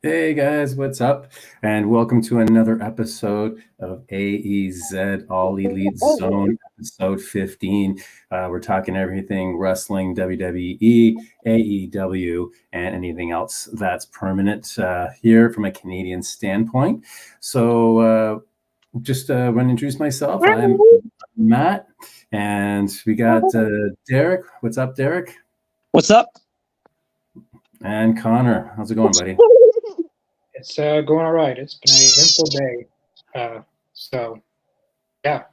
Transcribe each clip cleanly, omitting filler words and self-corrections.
Hey guys, what's up? And welcome to another episode of AEZ All Elite Zone, episode 15. We're talking everything wrestling, WWE, AEW, and anything else that's permanent here from a Canadian standpoint. So just want to introduce myself. I'm Matt, and we got Derek. What's up, Derek? What's up? And Connor. How's it going, buddy? It's going all right. It's been an eventful day. So, yeah.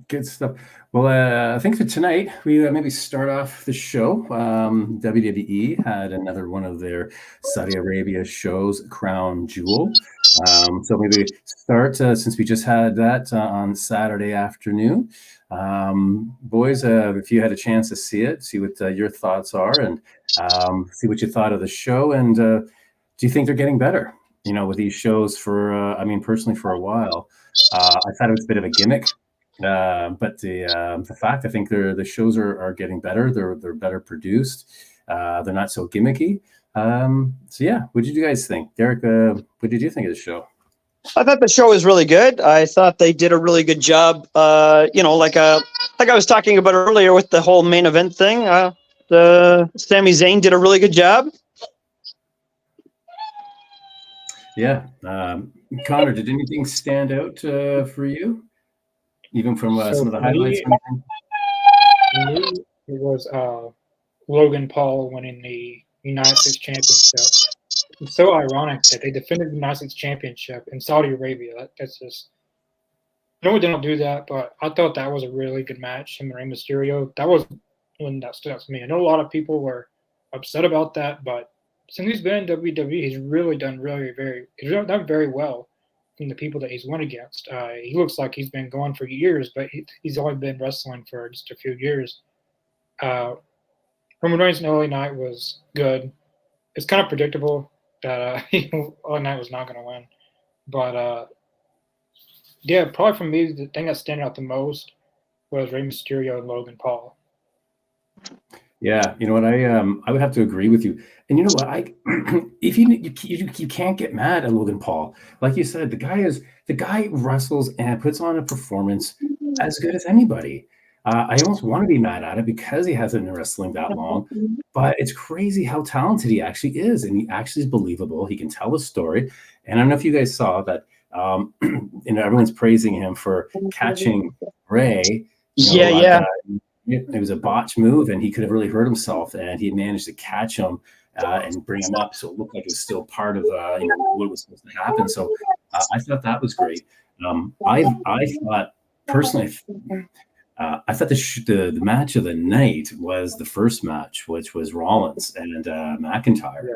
Good stuff. Well, I think for tonight, we maybe start off the show. WWE had another one of their Saudi Arabia shows, Crown Jewel. So maybe start, since we just had that on Saturday afternoon. Boys, if you had a chance to see it, see what your thoughts are, and see what you thought of the show. And do you think they're getting better? You know, with these shows personally, for a while, I thought it was a bit of a gimmick. But the fact, I think the shows are getting better. They're better produced. They're not so gimmicky. So yeah, what did you guys think, Derek? What did you think of the show? I thought the show was really good. I thought they did a really good job. Like I was talking about earlier with the whole main event thing. The Sami Zayn did a really good job. Yeah, Connor, did anything stand out for you? Even from some of the highlights? For me, it was Logan Paul winning the United States Championship. It's so ironic that they defended the United States Championship in Saudi Arabia. That's just, no, they don't do that, but I thought that was a really good match. Him and Rey Mysterio, that was one that stood out to me. I know a lot of people were upset about that, but since he's been in WWE, he's really done done very well from the people that he's won against. He looks like he's been going for years, but he's only been wrestling for just a few years. Roman Reigns in LA Knight was good. It's kind of predictable that LA Knight was not going to win. But, yeah, probably for me, the thing that stood out the most was Rey Mysterio and Logan Paul. Yeah, you know what, I would have to agree with you. And you know what, if you can't get mad at Logan Paul. Like you said, the guy wrestles and puts on a performance as good as anybody. I almost want to be mad at it because he hasn't been wrestling that long. But it's crazy how talented he actually is, and he actually is believable. He can tell a story. And I don't know if you guys saw that. Everyone's praising him for catching Ray. It was a botch move, and he could have really hurt himself, and he managed to catch him and bring him up, so it looked like it was still part of what was supposed to happen. So I thought that was great. I thought personally, I thought the match of the night was the first match, which was Rollins and McIntyre.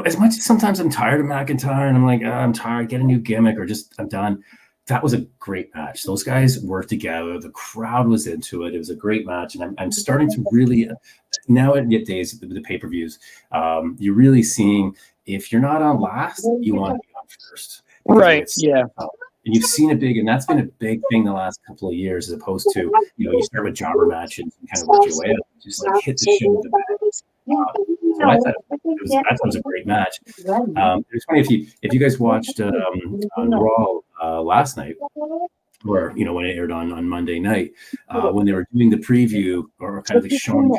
As much as sometimes I'm tired of McIntyre, and I'm like, I'm tired, get a new gimmick, or just I'm done. That was a great match. Those guys worked together. The crowd was into it. It was a great match. And I'm starting to really, nowadays, the pay-per-views, you're really seeing, if you're not on last, you want to be on first. Right, yeah. And you've seen and that's been a big thing the last couple of years, as opposed to, you start with jobber matches and kind of work your way up. Just like hit the shit with the bag. So I thought it was a great match. It was funny if you guys watched on Raw last night, or when it aired on Monday night, when they were doing the preview, or kind of like showing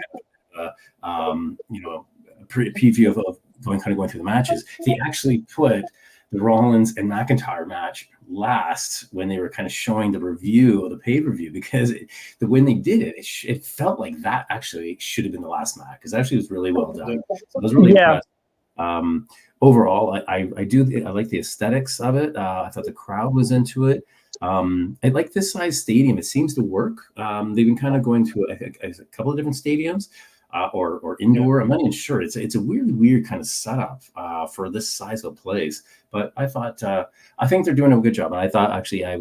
preview of going through the matches. They actually put the Rollins and McIntyre match last when they were kind of showing the review of the pay-per-view, because when they did it felt like that actually should have been the last match, because actually it was really well done. So I was really impressed. Overall, I like the aesthetics of it. I thought the crowd was into it. I like this size stadium. It seems to work. They've been kind of going to a couple of different stadiums. Or indoor. I'm not even sure. It's a weird kind of setup for this size of a place. But I thought I think they're doing a good job. And I thought actually I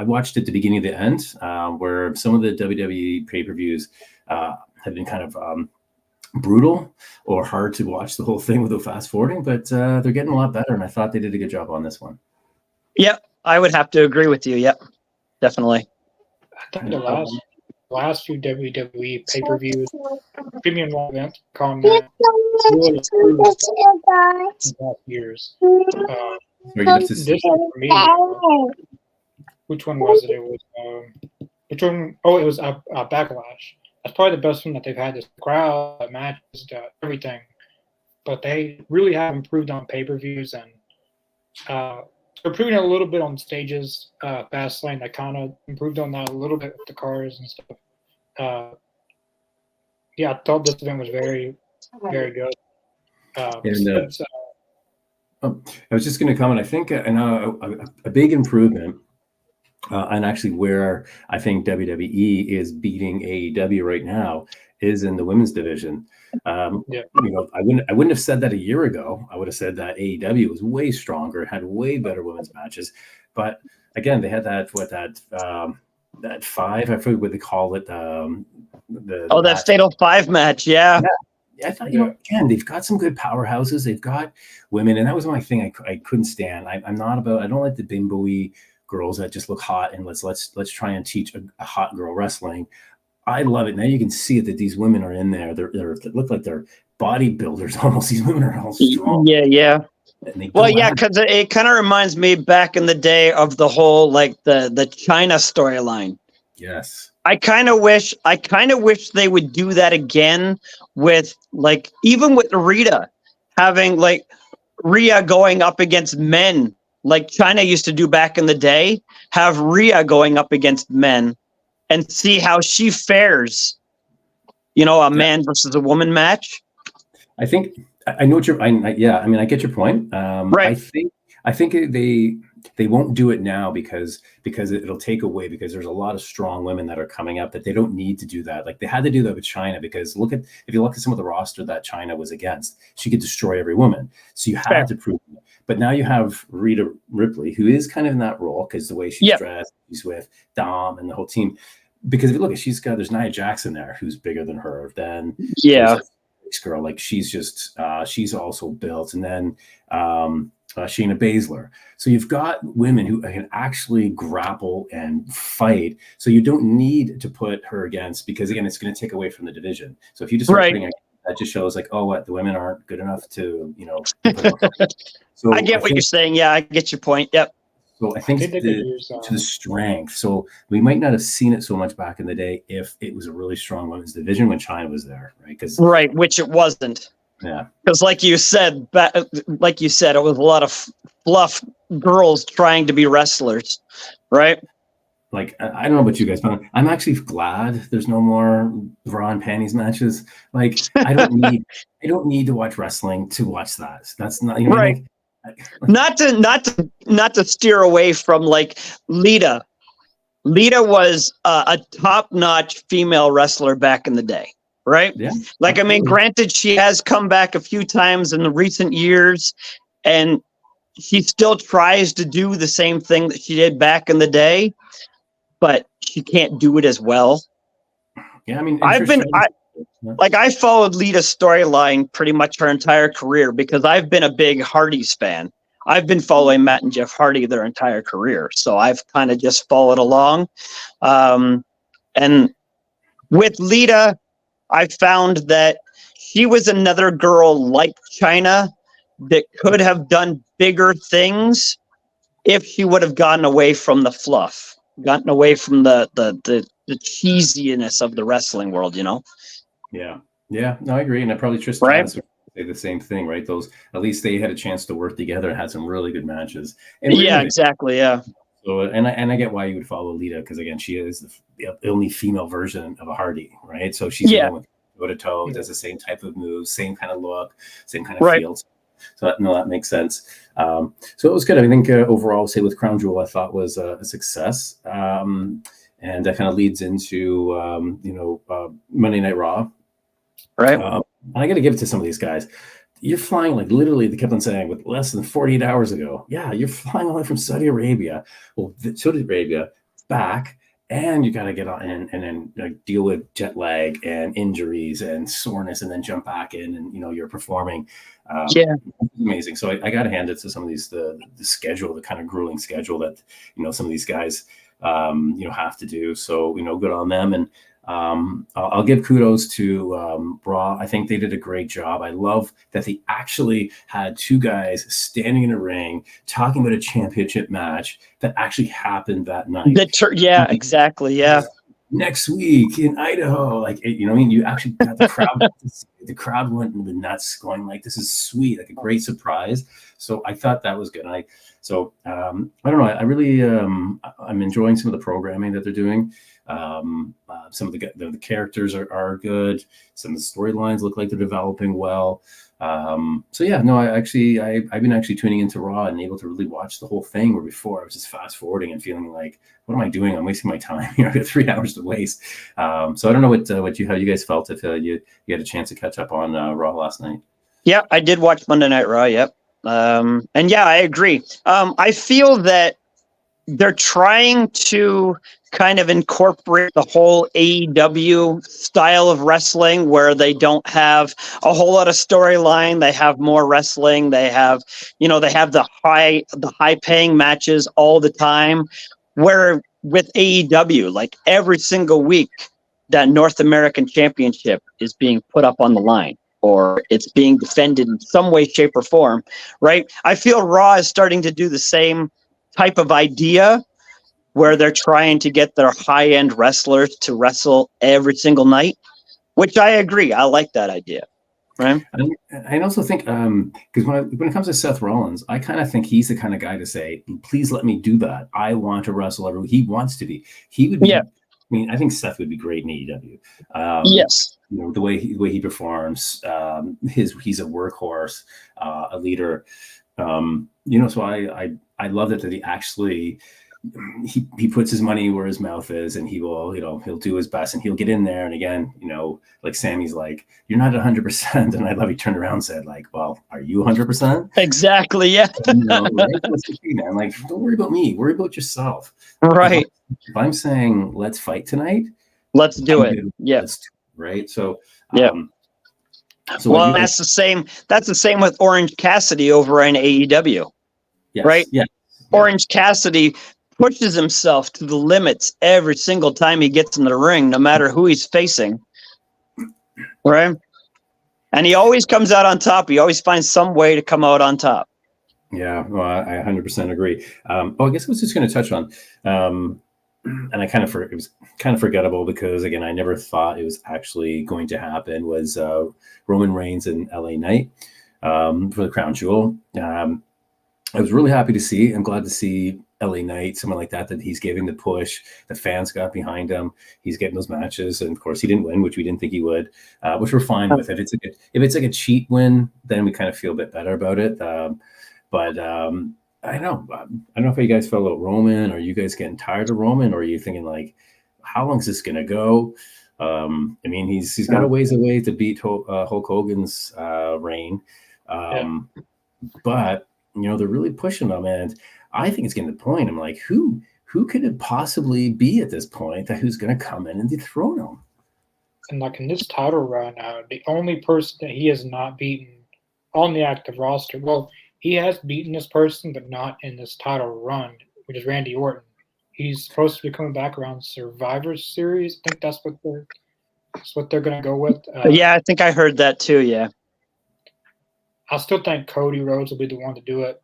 watched at the beginning of the end, where some of the WWE pay-per-views have been kind of brutal or hard to watch the whole thing without fast forwarding, but they're getting a lot better, and I thought they did a good job on this one. Yep, I would have to agree with you. Yep, definitely. I think the last few WWE pay-per-views, premium event combat really improved in the past years. This one for me, which one was it? It was which one? Oh, it was Backlash. That's probably the best one that they've had. This crowd, the matches, everything. But they really have improved on pay-per-views, and they're improving a little bit on stages. Fastlane, that kind of improved on that a little bit with the cars and stuff. Yeah, I thought this event was very, very good. And I was just going to comment. I think a big improvement, and actually where I think WWE is beating AEW right now is in the women's division. You know, I wouldn't have said that a year ago. I would have said that AEW was way stronger, had way better women's matches. But again, they had that five. I forget what they call it. That Fatal 5 match. Yeah. I thought, you know, again, they've got some good powerhouses. They've got women, and that was my thing. I couldn't stand. I'm not about. I don't like the bimbo-y girls that just look hot and let's try and teach a hot girl wrestling. I love it. Now you can see it that these women are in there. They look like they're bodybuilders almost. These women are all strong. Yeah. Well, yeah, because it kind of reminds me back in the day of the whole like the China storyline. Yes. I kind of wish they would do that again with like even with Rita having like Rhea going up against men like China used to do back in the day. Have Rhea going up against men and see how she fares. You know, a man versus a woman match. I think I know what you're. I mean, I get your point. Right. I think they won't do it now because it'll take away, because there's a lot of strong women that are coming up that they don't need to do that. Like they had to do that with China, because if you look at some of the roster that China was against, she could destroy every woman. So you had to prove it. But now you have Rhea Ripley, who is kind of in that role because the way she's dressed, she's with Dom and the whole team. Because if you look at, there's Nia Jackson there who's bigger than her. Then this girl, like she's just she's also built, and then Shayna Baszler. So you've got women who can actually grapple and fight. So you don't need to put her against, because again, it's going to take away from the division. So if you just start putting that, just shows like, oh, what, the women aren't good enough to, you know. So I get what you're saying. Yeah, I get your point. Yep. So I think to the strength. So we might not have seen it so much back in the day if it was a really strong women's division when China was there, right? Which it wasn't. Yeah. Because like you said, it was a lot of fluff girls trying to be wrestlers, right? Like, I don't know about you guys, but I'm actually glad there's no more bra and panties matches. Like, I don't need to watch wrestling to watch that. That's not, you know, right. Not to steer away from like Lita. Lita was a top-notch female wrestler back in the day, right? Yeah. Like, I mean, granted, she has come back a few times in the recent years, and she still tries to do the same thing that she did back in the day, but she can't do it as well. Yeah, I mean, I followed Lita's storyline pretty much her entire career because I've been a big Hardys fan. I've been following Matt and Jeff Hardy their entire career, so I've kind of just followed along. And with Lita, I found that she was another girl like China that could have done bigger things if she would have gotten away from the fluff, gotten away from the cheesiness of the wrestling world, you know? Yeah. No, I agree. And I probably Tristan would say the same thing, right? Those, at least they had a chance to work together and had some really good matches. And exactly. Yeah. So, and I get why you would follow Lita, because again, she is the only female version of a Hardy, right? So she's toe to toe, does the same type of moves, same kind of look, same kind of feel. So that makes sense. So it was good. I think overall, say with Crown Jewel, I thought was a success. And that kind of leads into Monday Night Raw. Right. I got to give it to some of these guys. You're flying, like, literally, they kept on saying, with less than 48 hours ago. Yeah, you're flying all the way from Saudi Arabia, Saudi Arabia, back, and you got to get on and then deal with jet lag and injuries and soreness, and then jump back in, and you're performing. Yeah. Amazing. So I got to hand it to some of these the schedule, the kind of grueling schedule that some of these guys have to do. So good on them. And I'll give kudos to Raw. I think they did a great job. I love that they actually had two guys standing in a ring talking about a championship match that actually happened that night. Yeah, exactly. Yeah. Next week in Idaho, like what I mean, you actually got the crowd. The crowd went nuts, going like, "This is sweet!" Like a great surprise. So I thought that was good. I don't know. I really I'm enjoying some of the programming that they're doing. Some of the characters are good. Some of the storylines look like they're developing well. So yeah, no, I've been actually tuning into Raw and able to really watch the whole thing, where before I was just fast forwarding and feeling like, what am I doing? I'm wasting my time. I got 3 hours to waste. So I don't know how you guys felt, if you had a chance to catch up on Raw last night. Yeah, I did watch Monday Night Raw. Yep. And yeah, I agree. I feel that they're trying to kind of incorporate the whole AEW style of wrestling, where they don't have a whole lot of storyline. They have more wrestling. They have the high paying matches all the time. Where with AEW, like every single week, that North American Championship is being put up on the line, or it's being defended in some way, shape, or form, right? I feel Raw is starting to do the same type of idea, where they're trying to get their high-end wrestlers to wrestle every single night, which I agree. I like that idea, right? I also think, because when it comes to Seth Rollins, I kind of think he's the kind of guy to say, please let me do that. I want to wrestle every week. He wants to be. He would be. Yeah. I mean, I think Seth would be great in AEW. Yes. The way he performs, he's a workhorse, a leader. So I love that he actually he puts his money where his mouth is, and he will, he'll do his best, and he'll get in there. And again, like Sammy's like, "You're not 100%," and I love he turned around and said, like, "Well, are you 100%?" Exactly. Yeah. Right? Man, like, don't worry about me. Worry about yourself. Right. If I'm saying let's fight tonight, let's do it. Yeah. Right. So yeah. So well, that's the same. That's the same with Orange Cassidy over in AEW. Yes, right? Yeah. Orange Cassidy pushes himself to the limits every single time he gets in the ring, no matter who he's facing. Right? And he always comes out on top. He always finds some way to come out on top. Yeah, well, I 100% agree. I guess I was just going to touch on, and it was kind of forgettable, because again, I never thought it was actually going to happen, was Roman Reigns and LA Knight for the Crown Jewel. I was really happy to see. I'm glad to see LA Knight, someone like that he's giving the push. The fans got behind him. He's getting those matches, and of course, he didn't win, which we didn't think he would, which we're fine with. If it's like a cheat win, then we kind of feel a bit better about it. But I don't know how you guys felt about Roman. Are you guys getting tired of Roman, or are you thinking like, how long is this gonna go? I mean, he's got a ways away to beat Hulk Hogan's reign, but they're really pushing him, and I think it's getting to the point. I'm like, who could it possibly be at this point who's going to come in and dethrone him? And like in this title run, the only person that he has not beaten on the active roster, well, he has beaten this person, but not in this title run, which is Randy Orton. He's supposed to be coming back around Survivor Series. I think that's what they're going to go with. Yeah, I think I heard that too. Yeah. I still think Cody Rhodes will be the one to do it.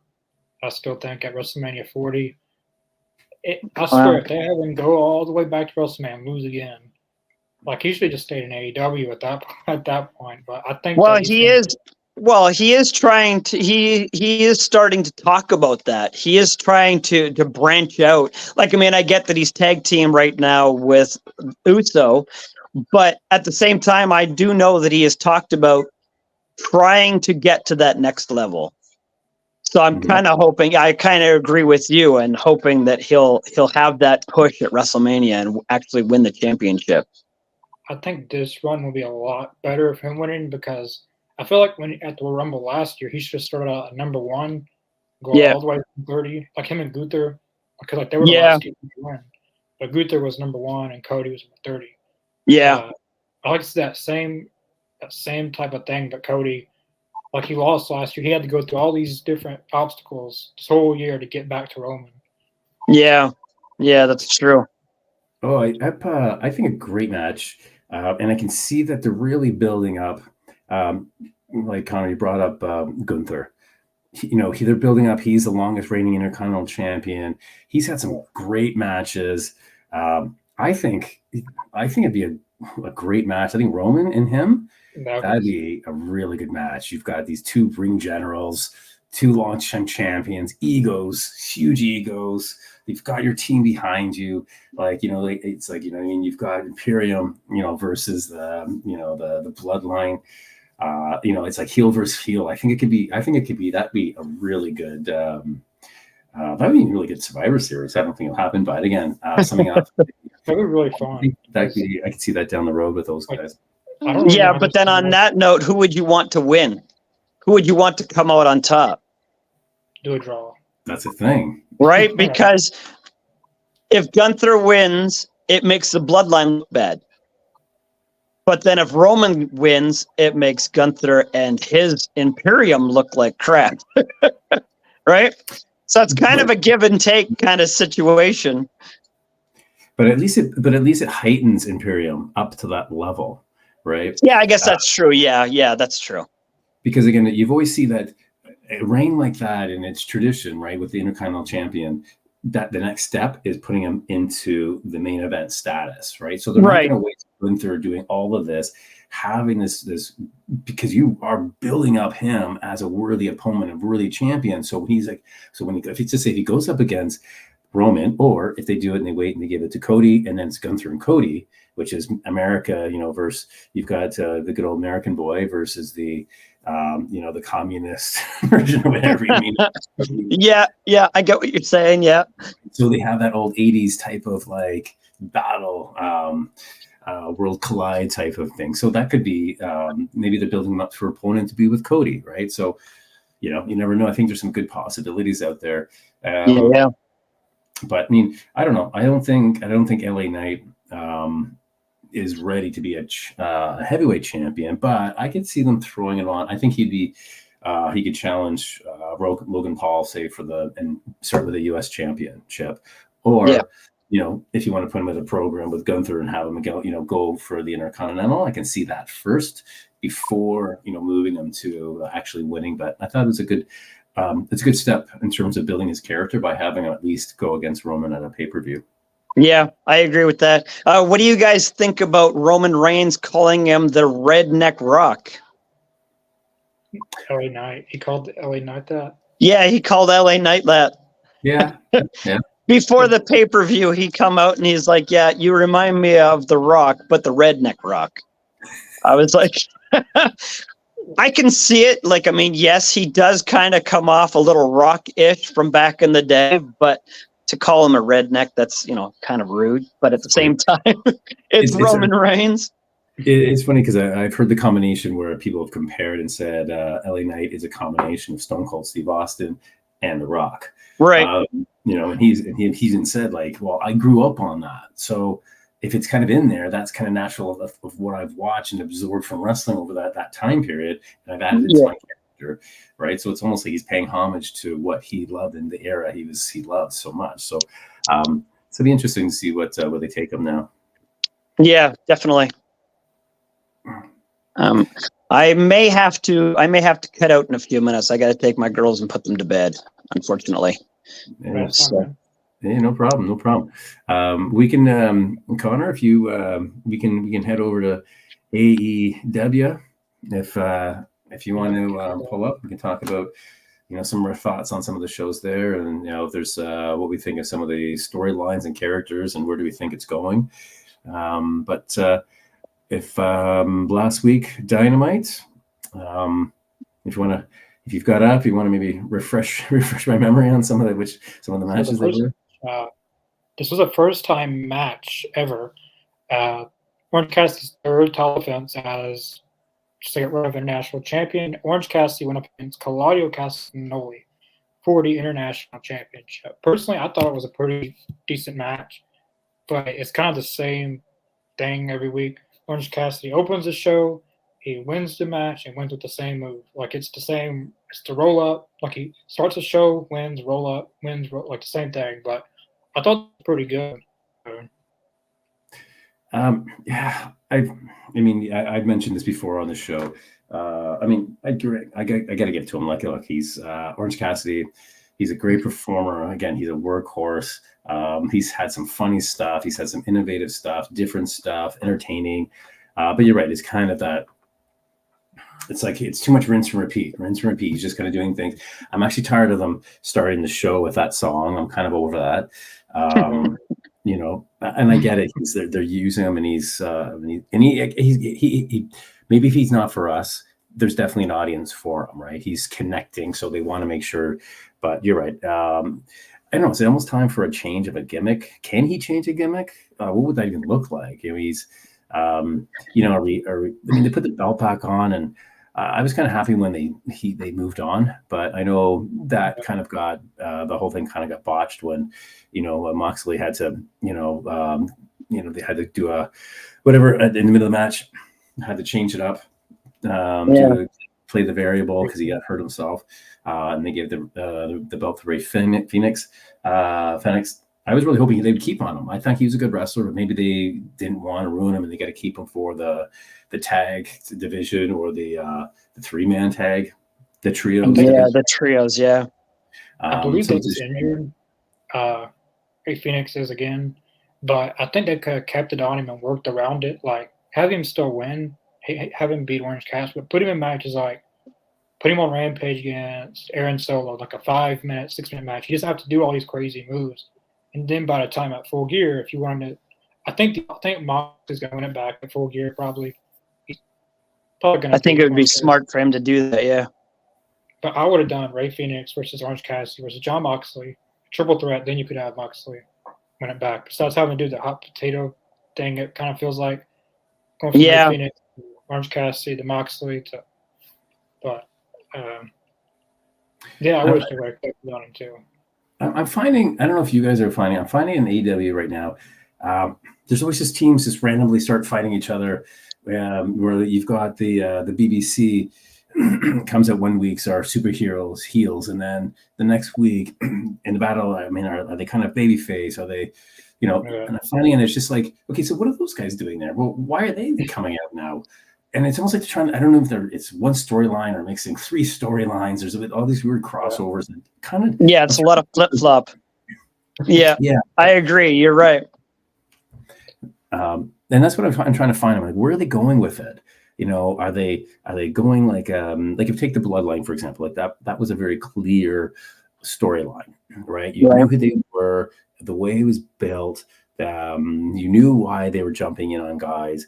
I still think at WrestleMania 40, I swear, if they have him go all the way back to WrestleMania and lose again, like he should just stay in AEW at that point. But I think he is trying to. He is starting to talk about that. He is trying to branch out. Like, I mean, I get that he's tag team right now with Uso, but at the same time, I do know that he has talked about trying to get to that next level. So I'm kind of hoping, I kind of agree with you, and hoping that he'll have that push at WrestleMania and actually win the championship. I think this run will be a lot better if him winning, because I feel like when at the Rumble last year, he should have started out at number 1, go all the way to 30, like him and Gunther, because like they were the last team to win. but Gunther was number 1 and Cody was number 30. Yeah. I like to see that same type of thing, but Cody, like he lost last year, he had to go through all these different obstacles this whole year to get back to Roman. Yeah, that's true. Oh, I think a great match, and I can see that they're really building up. Like Connor, you brought up Gunther. They're building up. He's the longest reigning Intercontinental Champion. He's had some great matches. I think it'd be a great match. I think Roman and him, that'd be a really good match. You've got these two ring generals, two long-time champions, egos, huge egos. You've got your team behind you. It's like, you've got Imperium, versus the Bloodline. It's like heel versus heel. I think that'd be a really good, that'd be a really good Survivor Series. I don't think it'll happen, but again, something else. That'd be really fun. I could see that down the road with those guys. Yeah, but then on that note, who would you want to win? Who would you want to come out on top? Do a draw. That's a thing. Right? Because if Gunther wins, it makes the Bloodline look bad. But then if Roman wins, it makes Gunther and his Imperium look like crap. Right? So it's kind of a give and take kind of situation. But at least it heightens Imperium up to that level, right? Yeah, I guess that's true. Yeah, that's true. Because again, you've always seen that a reign like that in its tradition, right, with the Intercontinental Champion, that the next step is putting him into the main event status, right? So they're not going to wait for Gunther doing all of this, having this because you are building up him as a worthy opponent, a worthy champion. So if he goes up against Roman, or if they do it and they wait and they give it to Cody, and then it's Gunther and Cody, which is America, versus you've got the good old American boy versus the the communist version of whatever you mean. Yeah, I get what you're saying. Yeah. So they have that old 80s type of like battle, world collide type of thing. So that could be maybe they're building them up for opponent to be with Cody, right? So you never know. I think there's some good possibilities out there. Yeah. But I mean, I don't know. I don't think LA Knight is ready to be a heavyweight champion, but I could see them throwing it on. I think he could challenge Logan Paul, say and start with a U.S. championship, or if you want to put him in a program with Gunther and have him go for the Intercontinental. I can see that first before moving him to actually winning. But I thought it was it's a good step in terms of building his character by having him at least go against Roman at a pay-per-view. Yeah, I agree with that. What do you guys think about Roman Reigns calling him the Redneck Rock? LA Knight. He called LA Knight that? Yeah, he called LA Knight that. Yeah. Before the pay-per-view, he come out and he's like, yeah, you remind me of The Rock, but the Redneck Rock. I was like... I can see it. Like, I mean, yes, he does kind of come off a little rock-ish from back in the day, but to call him a redneck, that's, kind of rude. But at the same time, it's Roman Reigns. It's funny because I've heard the combination where people have compared and said LA Knight is a combination of Stone Cold Steve Austin and The Rock. Right. And he's even said like, well, I grew up on that. So if it's kind of in there, that's kind of natural of what I've watched and absorbed from wrestling over that time period. And I've added it to my character, right? So it's almost like he's paying homage to what he loved in the era he loved so much. So it'll be interesting to see what they take him now. Yeah, definitely. I may have to cut out in a few minutes. I got to take my girls and put them to bed, unfortunately. Yeah, yeah, no problem. We can, Connor, if you, we can head over to AEW if you want to pull up. We can talk about some of our thoughts on some of the shows there, and if there's what we think of some of the storylines and characters, and where do we think it's going. But if last week Dynamite, if you've got up, you want to maybe refresh my memory on some of the matches they did. This was a first-time match ever. Orange Cassidy's third title defense as just to get rid of their national champion. Orange Cassidy went up against Claudio Castagnoli for the international championship. Personally, I thought it was a pretty decent match. but it's kind of the same thing every week. Orange Cassidy opens the show, he wins the match, and wins with the same move. Like it's the same. It's the roll up. Like he starts the show, wins, roll up, wins, like the same thing. But I thought it was pretty good. Yeah, I've mentioned this before on the show. I got to give it to him. Like, look, he's Orange Cassidy. He's a great performer. Again, he's a workhorse. He's had some funny stuff. He's had some innovative stuff, different stuff, entertaining. But you're right. It's kind of that. It's like it's too much rinse and repeat. Rinse and repeat. He's just kind of doing things. I'm actually tired of them starting the show with that song. I'm kind of over that. You know, and I get it. They're using him, and he's he maybe if he's not for us, there's definitely an audience for him, right? He's connecting, so they want to make sure. But you're right. I don't know. It's almost time for a change of a gimmick. Can he change a gimmick? What would that even look like? You know, he's, you know, they put the belt back on, and I was kind of happy when they moved on, but I know that kind of got the whole thing kind of got botched when, you know, Moxley had to, they had to do a whatever in the middle of the match, had to change it up to play the variable because he got hurt himself, and they gave the belt to Ray Phoenix. I was really hoping they would keep on him. I think he was a good wrestler, but maybe they didn't want to ruin him and they got to keep him for the tag division or the 3-man tag, the trios. Yeah, the trios. Yeah. I believe they injured Ray Phoenix is again, but I think they could have kept it on him and worked around it. Like have him still win, have him beat Orange Cassidy, but put him in matches like put him on Rampage against Aaron Solo, like a 5-minute, 6-minute match. He doesn't have to do all these crazy moves. And then by the time at Full Gear, if you wanted to, I think Mox is going to win it back at Full Gear probably. He's probably going to. I think it would be smart for him to do that, yeah. But I would have done Ray Phoenix versus Orange Cassidy versus John Moxley, triple threat. Then you could have Moxley win it back. Besides having to do the hot potato thing, it kind of feels like going from Ray Phoenix to Orange Cassidy to Moxley to. But yeah, I would have kept it on him too. I'm finding, I don't know if you guys are finding, I'm finding in AEW right now, there's always just teams just randomly start fighting each other, where you've got the BBC comes out one week's are superheroes heels, and then the next week in the battle, I mean, are they kind of babyface? Are they, you know, and I'm finding, and it's just like, okay, so what are those guys doing there? Well, why are they coming out now? And it's almost like they're trying. I don't know if it's one storyline or mixing 3 storylines. There's all these weird crossovers and kind of. Yeah, it's a lot of flip flop. Yeah, I agree. You're right. And that's what I'm trying to find. I'm like, where are they going with it? You know, are they going like if you take the Bloodline for example, like that was a very clear storyline, right? You knew who they were, the way it was built. You knew why they were jumping in on guys.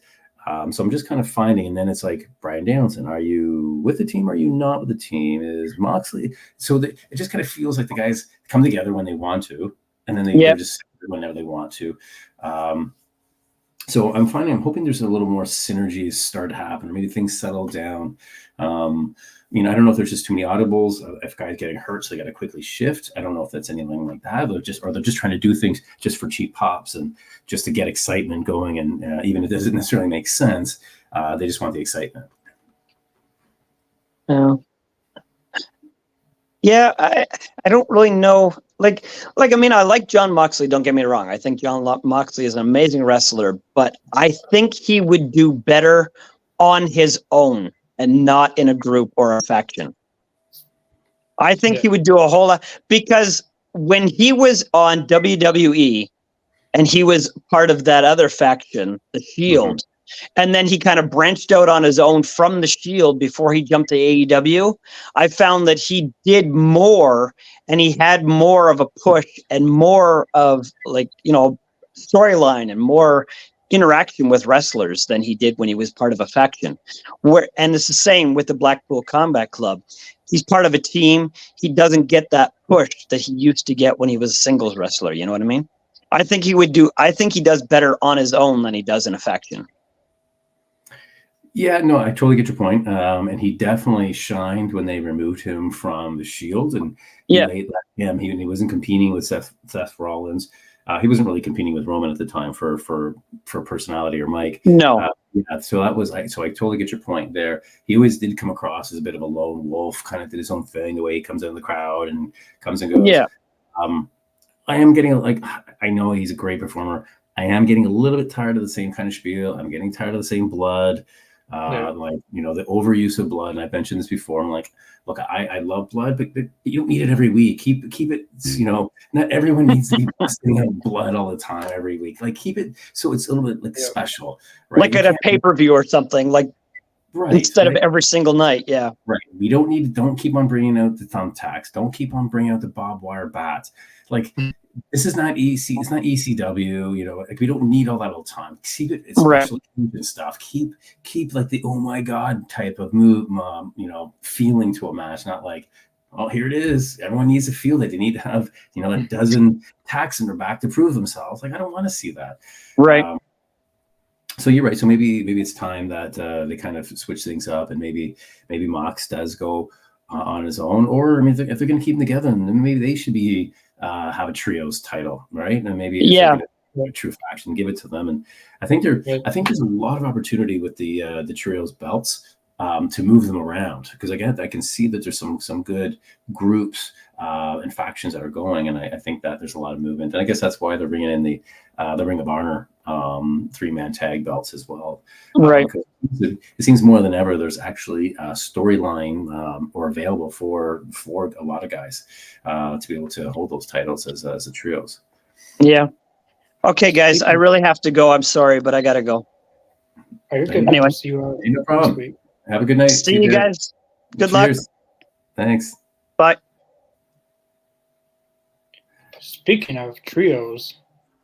So I'm just kind of finding, and then it's like, Bryan Danielson, are you with the team? Are you not with the team? Is Moxley? So it just kind of feels like the guys come together when they want to, and then they just whenever they want to. So I'm hoping there's a little more synergies start to happen. Maybe things settle down. I don't know if there's just too many audibles. If guys getting hurt, so they got to quickly shift. I don't know if that's anything like that. Or they're just trying to do things just for cheap pops and just to get excitement going. And even if it doesn't necessarily make sense, they just want the excitement. Yeah, I don't really know. Like I mean, I like John Moxley. Don't get me wrong. I think John Moxley is an amazing wrestler, but I think he would do better on his own and not in a group or a faction. I think he would do a whole lot, because when he was on WWE and he was part of that other faction, the Shield, and then he kind of branched out on his own from the Shield before he jumped to AEW, I found that he did more and he had more of a push and more of storyline and more interaction with wrestlers than he did when he was part of a faction. And it's the same with the Blackpool Combat Club. He's part of a team. He doesn't get that push that he used to get when he was a singles wrestler. You know what I mean? I think he does better on his own than he does in a faction. Yeah, no, I totally get your point. And he definitely shined when they removed him from the Shield, and he wasn't competing with Seth Rollins. He wasn't really competing with Roman at the time for personality or Mike. No. Yeah, so that was so I totally get your point there. He always did come across as a bit of a lone wolf, kind of did his own thing, the way he comes out of the crowd and comes and goes. Yeah. I am getting I know he's a great performer. I am getting a little bit tired of the same kind of spiel. I'm getting tired of the same blood. Like, the overuse of blood. And I've mentioned this before. I'm like, look, I love blood, but you don't need it every week. Keep it, not everyone needs to be busting out blood all the time every week. Like, keep it so it's a little bit special, right? Like at a pay-per-view or something, like instead of every single night. Yeah. Right. We don't keep on bringing out the thumbtacks. Don't keep on bringing out the barbed wire bats. Like, this is not EC. It's not ECW. Like, we don't need all that all the time. Keep it. It's special stuff. Keep like the oh my god type of move, feeling to a match. Not like, oh, here it is. Everyone needs to feel that they need to have a dozen tacks in their back to prove themselves. Like, I don't want to see that. Right. So you're right. So maybe it's time that they kind of switch things up, and maybe Mox does go on his own, or I mean, if they're going to keep them together, then maybe they should be have a trios title, right? And maybe a true faction, give it to them. And I think there's a lot of opportunity with the trios belts to move them around, because again, I can see that there's some good groups and factions that are going, and I think that there's a lot of movement. And I guess that's why they're bringing in the Ring of Honor 3-man tag belts as well, right? It seems more than ever there's actually a storyline or available for a lot of guys to be able to hold those titles as the trios. Yeah. Okay, guys, I really have to go. I'm sorry, but I gotta go. Anyway, see you no problem. Have a good night. See you guys. Good Cheers. luck. Thanks. Bye. Speaking of trios,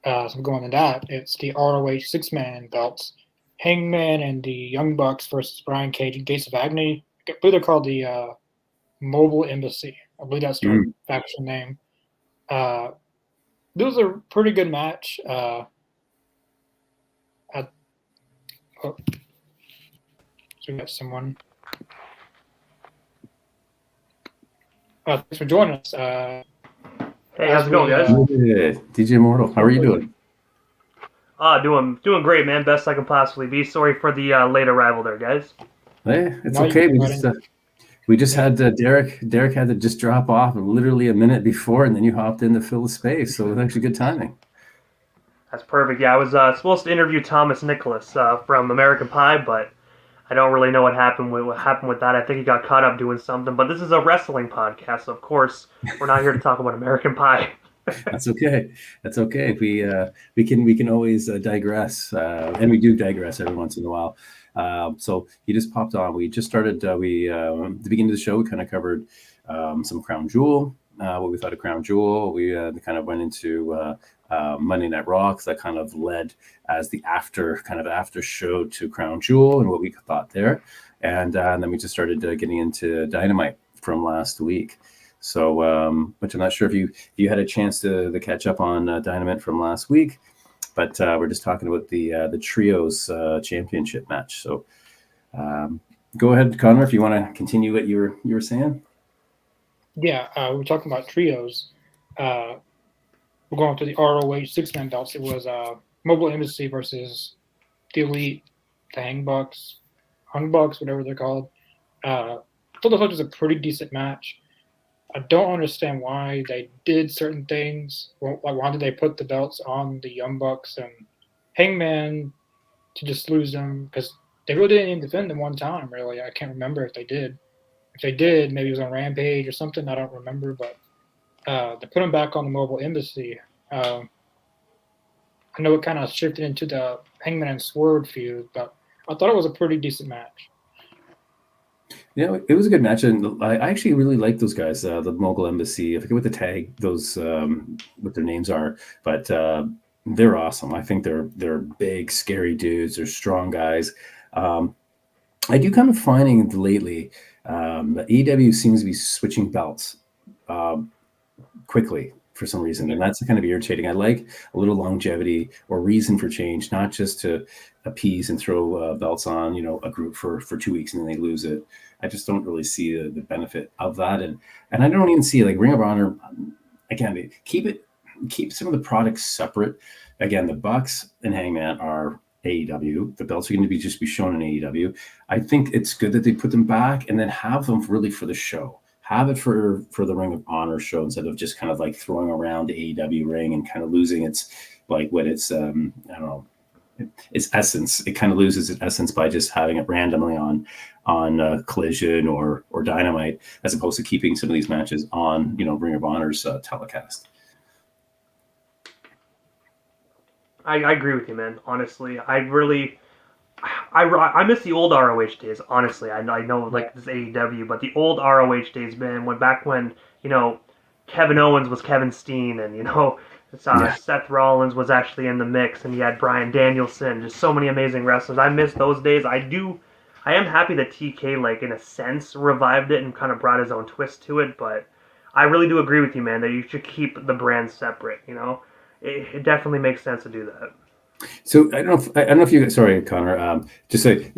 so going to that, it's the ROH 6-man belts. Hangman and the Young Bucks versus Brian Cage and Gates of Agony. I believe they're called the Mobile Embassy. I believe that's their faction name. This was a pretty good match. So we got someone. Thanks for joining us. Hey, how's it going, guys? DJ Mortal, how are you doing? Doing great, man. Best I can possibly be. Sorry for the late arrival there, guys. Hey, it's okay. We just had Derek. Derek had to just drop off literally a minute before, and then you hopped in to fill the space. So it was actually good timing. That's perfect. Yeah, I was supposed to interview Thomas Nicholas from American Pie, but I don't really know what happened with that. I think he got caught up doing something. But this is a wrestling podcast, so of course we're not here to talk about American Pie. That's okay. That's okay. We can always digress, and we do digress every once in a while. So he just popped on. We just started. At the beginning of the show, we kind of covered some Crown Jewel, what we thought of Crown Jewel. We kind of went into Monday Night Raw, because that kind of led as the after show to Crown Jewel and what we thought there, and then we just started getting into Dynamite from last week. So, which I'm not sure if you had a chance to catch up on Dynamite from last week, but we're just talking about the trios championship match. So, go ahead, Connor, if you want to continue what you were saying. Yeah, we're talking about trios. We're going to the ROH 6-man belts. It was Mobile Embassy versus the Elite, the Hung Bucks, whatever they're called. I thought it was a pretty decent match. I don't understand why they did certain things. Like, why did they put the belts on the Young Bucks and Hangman to just lose them? Because they really didn't even defend them one time, really. I can't remember if they did. If they did, maybe it was on Rampage or something. I don't remember. But they put them back on the Mobile Embassy. I know it kind of shifted into the Hangman and Swerve feud, but I thought it was a pretty decent match. Yeah, it was a good match, and I actually really like those guys. The Mogul Embassy, I forget what the tag what their names are, but they're awesome. I think they're big, scary dudes. They're strong guys. I do kind of finding lately that AEW seems to be switching belts quickly for some reason, and that's kind of irritating. I like a little longevity or reason for change, not just to appease and throw belts on a group for 2 weeks and then they lose it. I just don't really see the benefit of that, and I don't even see like Ring of Honor. Again, keep it keep some of the products separate. Again, the Bucks and Hangman are AEW. The belts are going to be shown in AEW. I think it's good that they put them back and then have them really for the show. Have it for the Ring of Honor show instead of just kind of like throwing around the AEW ring and kind of losing its like what it's I don't know, its essence. It kind of loses its essence by just having it randomly on Collision or Dynamite, as opposed to keeping some of these matches on Ring of Honor's telecast. I agree with you, man. Honestly, I miss the old ROH days. Honestly, I know like this AEW, but the old ROH days, man. When Kevin Owens was Kevin Steen, and Seth Rollins was actually in the mix, and you had Bryan Danielson. Just so many amazing wrestlers. I miss those days. I am happy that TK, like in a sense, revived it and kind of brought his own twist to it. But I really do agree with you, man, that you should keep the brands separate. It definitely makes sense to do that. So I don't know if you. Sorry, Connor. Just a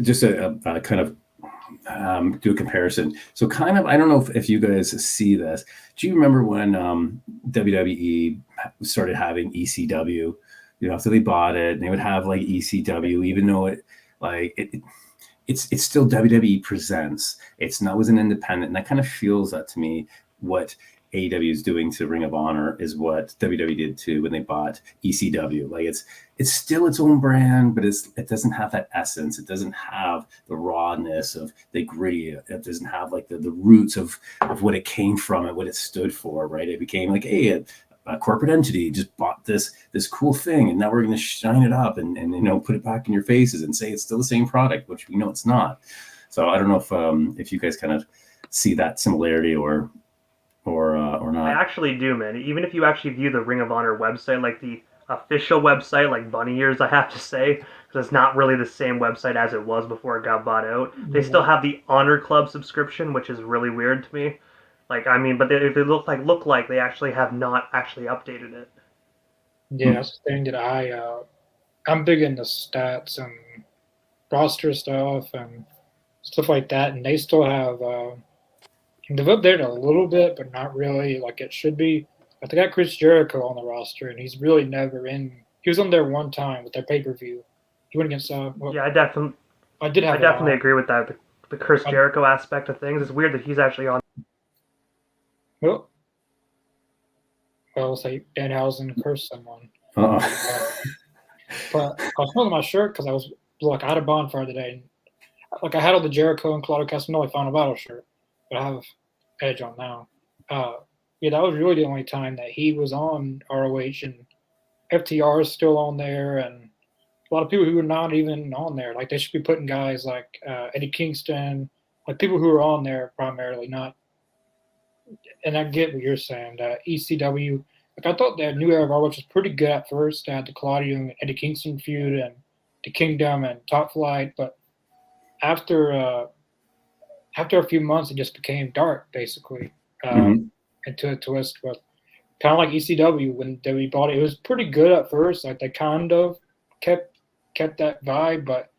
kind of do a comparison. So kind of, I don't know if you guys see this. Do you remember when WWE started having ECW? So they bought it and they would have like ECW, even though it's still WWE presents. It was an independent, and that kind of feels that to me. What AEW is doing to Ring of Honor is what WWE did too when they bought ECW. Like it's still its own brand, but it doesn't have that essence. It doesn't have the rawness of the gritty. It doesn't have like the roots of what it came from and what it stood for. Right? It became like, hey, a corporate entity just bought this cool thing, and now we're going to shine it up and put it back in your faces and say it's still the same product, which we know it's not. So I don't know if you guys kind of see that similarity or not. I actually do, man. Even if you actually view the Ring of Honor website, like the official website, like bunny ears, I have to say, because it's not really the same website as it was before it got bought out. They still have the Honor Club subscription, which is really weird to me. Like, I mean, but they look like they actually have not actually updated it. Yeah, that's the thing that I'm big into stats and roster stuff and stuff like that, and they still have. They've updated a little bit, but not really like it should be. But they got Chris Jericho on the roster, and he's really never in. He was on there one time with their pay-per-view. He went against. Yeah, I definitely agree with that. The Chris Jericho aspect of things. It's weird that he's actually on. Well, I'll say Danhausen cursed someone. But I was smelling my shirt because I had a bonfire today. Like I had all the Jericho and Claudio Castagnoli Final Battle shirt, but I have Edge on now. Yeah, that was really the only time that he was on ROH, and FTR is still on there, and a lot of people who are not even on there. Like they should be putting guys like Eddie Kingston, like people who are on there primarily, not. And I get what you're saying. ECW, like I thought that New Era of ROH was pretty good at first. They had the Claudio and Eddie Kingston feud and the Kingdom and Top Flight, but after a few months, it just became dark, basically, into a twist with kind of like ECW when we bought it. It was pretty good at first. Like they kind of kept that vibe, but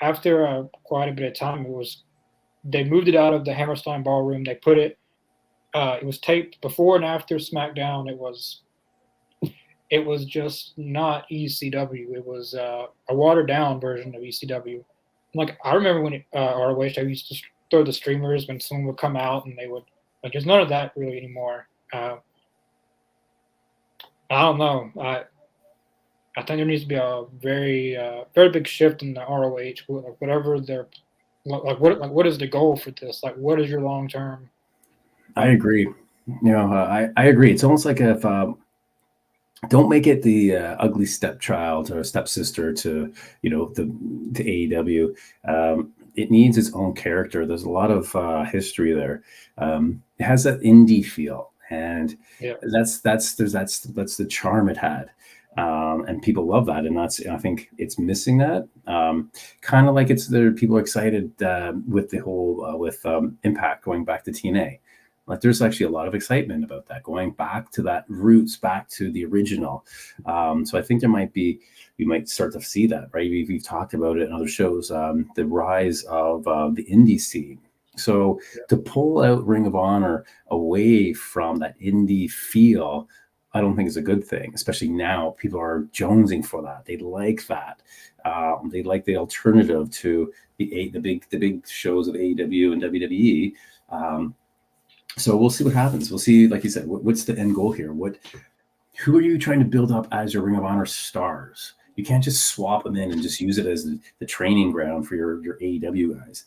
after quite a bit of time, they moved it out of the Hammerstein Ballroom. They put it. It was taped before and after SmackDown. It was just not ECW. It was a watered down version of ECW. Like I remember when ROH, I used to throw the streamers when someone would come out, and they would like. There's none of that really anymore. I don't know. I think there needs to be a very very big shift in the ROH. Whatever their what is the goal for this? Like, what is your long term? I agree. I agree. It's almost like if don't make it the ugly stepchild or stepsister to the AEW. It needs its own character. There's a lot of history there. It has that indie feel, and that's the charm it had. And people love that, and I think it's missing that. Kind of like people are excited with the whole with Impact going back to TNA. Like there's actually a lot of excitement about that, going back to that roots, back to the original. So I think we might start to see that, right? We've talked about it in other shows, the rise of the indie scene. So to pull out Ring of Honor away from that indie feel, I don't think is a good thing, especially now. People are jonesing for that. They like that. They like the alternative to the big shows of AEW and WWE. So we'll see what happens. We'll see, like you said, what's the end goal here? Who are you trying to build up as your Ring of Honor stars? You can't just swap them in and just use it as the training ground for your AEW guys.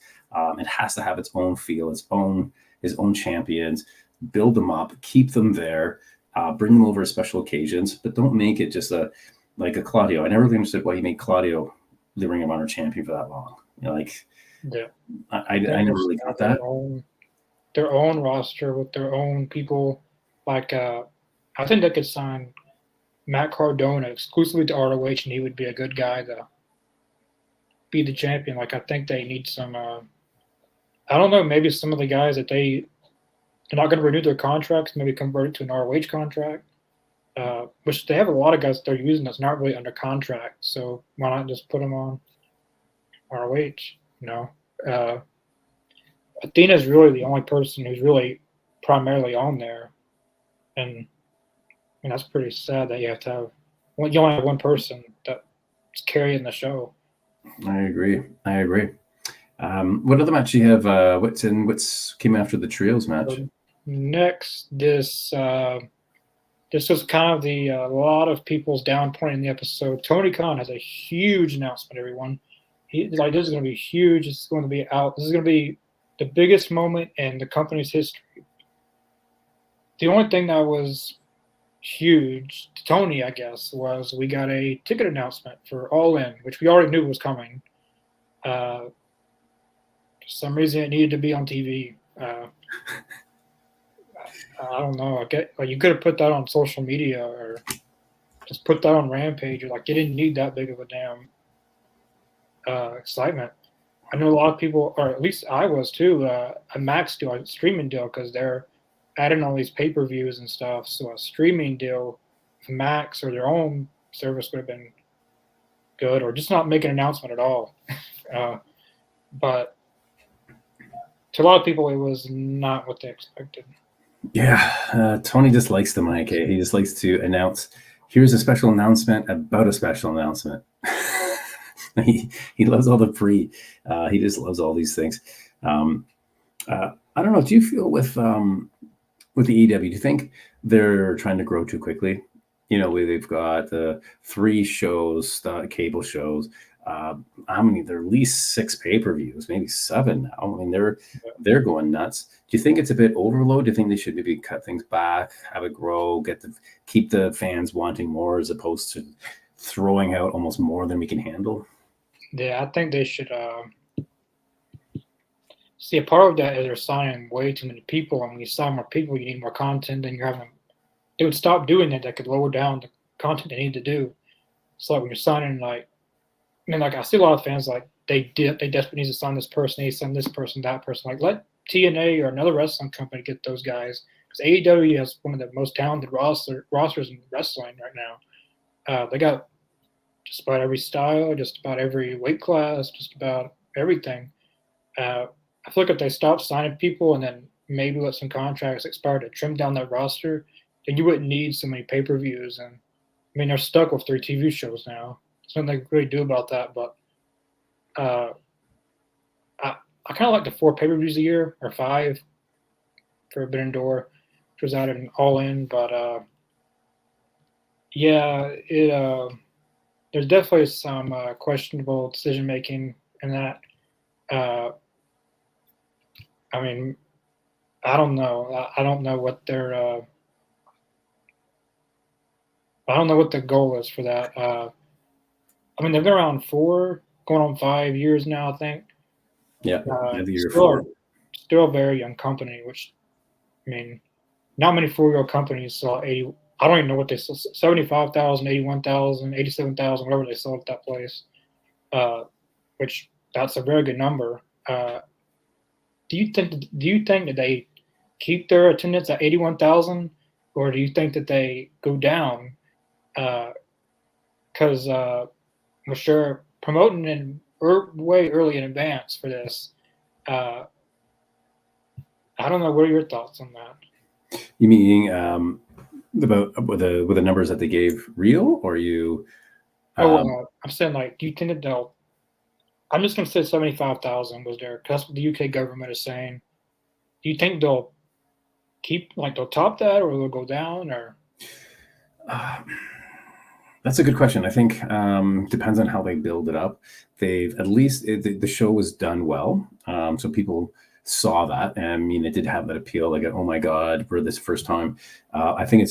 It has to have its own feel, his own champions. Build them up, keep them there, bring them over at special occasions, but don't make it just like a Claudio. I never really understood why you made Claudio the Ring of Honor champion for that long. Yeah. I never really got that. Their own roster with their own people. Like, I think they could sign Matt Cardona exclusively to ROH, and he would be a good guy to be the champion. Like, I think they need some. I don't know. Maybe some of the guys that they're not going to renew their contracts, maybe convert it to an ROH contract. Which they have a lot of guys they're using that's not really under contract. So why not just put them on ROH? Athena's really the only person who's really primarily on there, and that's pretty sad that you have to have. You only have one person that's carrying the show. I agree. What other match do you have? What's came after the trios match? Next, this was kind of a lot of people's down point in the episode. Tony Khan has a huge announcement. Everyone, this is going to be huge. This is going to be out. This is going to be the biggest moment in the company's history. The only thing that was huge to Tony, I guess, was we got a ticket announcement for All In, which we already knew was coming. For some reason, it needed to be on TV. I don't know. You could have put that on social media or just put that on Rampage. You didn't need that big of a damn excitement. I know a lot of people, or at least I was too, a Max deal, a streaming deal, because they're adding all these pay-per-views and stuff. So a streaming deal with Max or their own service would have been good, or just not make an announcement at all. But to a lot of people, it was not what they expected. Yeah, Tony just likes the mic. He just likes to announce, here's a special announcement about a special announcement. He loves all the he just loves all these things. I don't know. Do you feel with the EW, do you think they're trying to grow too quickly? They've got the 3 shows, cable shows. How many? There are at least 6 pay-per-views, maybe 7 now. I mean, they're going nuts. Do you think it's a bit overload? Do you think they should maybe cut things back, have it grow, keep the fans wanting more, as opposed to throwing out almost more than we can handle? Yeah, I think they should. See, a part of that is they're signing way too many people, and when you sign more people, you need more content. Then they would stop doing that. That could lower down the content they need to do. So when you're signing, I see a lot of fans they desperately need to sign this person, they sign this person, that person. Let TNA or another wrestling company get those guys, because AEW has one of the most talented rosters in wrestling right now. They got just about every style, just about every weight class, just about everything. I feel like if they stop signing people and then maybe let some contracts expire to trim down that roster, then you wouldn't need so many pay-per-views. And they're stuck with 3 TV shows now. There's nothing they can really do about that. But I kind of like the 4 pay-per-views a year, or 5 for Forbidden Door, which was added All In. But there's definitely some questionable decision making in that. I don't know. I don't know what their I don't know what the goal is for that. They've been around 4, going on 5 years now, I think. Yeah, the year 4. Still a very young company, which, not many 4-year-old companies saw 80. I don't even know what they sold, 75,000, 81,000, 87,000, whatever they sold at that place, which that's a very good number. Do you think that they keep their attendance at 81,000, or do you think that they go down? Because we're sure promoting in way early in advance for this. I don't know. What are your thoughts on that? You mean About with the numbers that they gave real, or you? I'm saying, like, do you think that they'll? I'm just gonna say 75,000 was there. 'Cause that's what the UK government is saying. Do you think they'll they'll top that, or they'll go down, or? That's a good question. I think depends on how they build it up. They've at least the show was done well, so people saw that. And I mean, it did have that appeal. Like, oh my God, for this first time. I think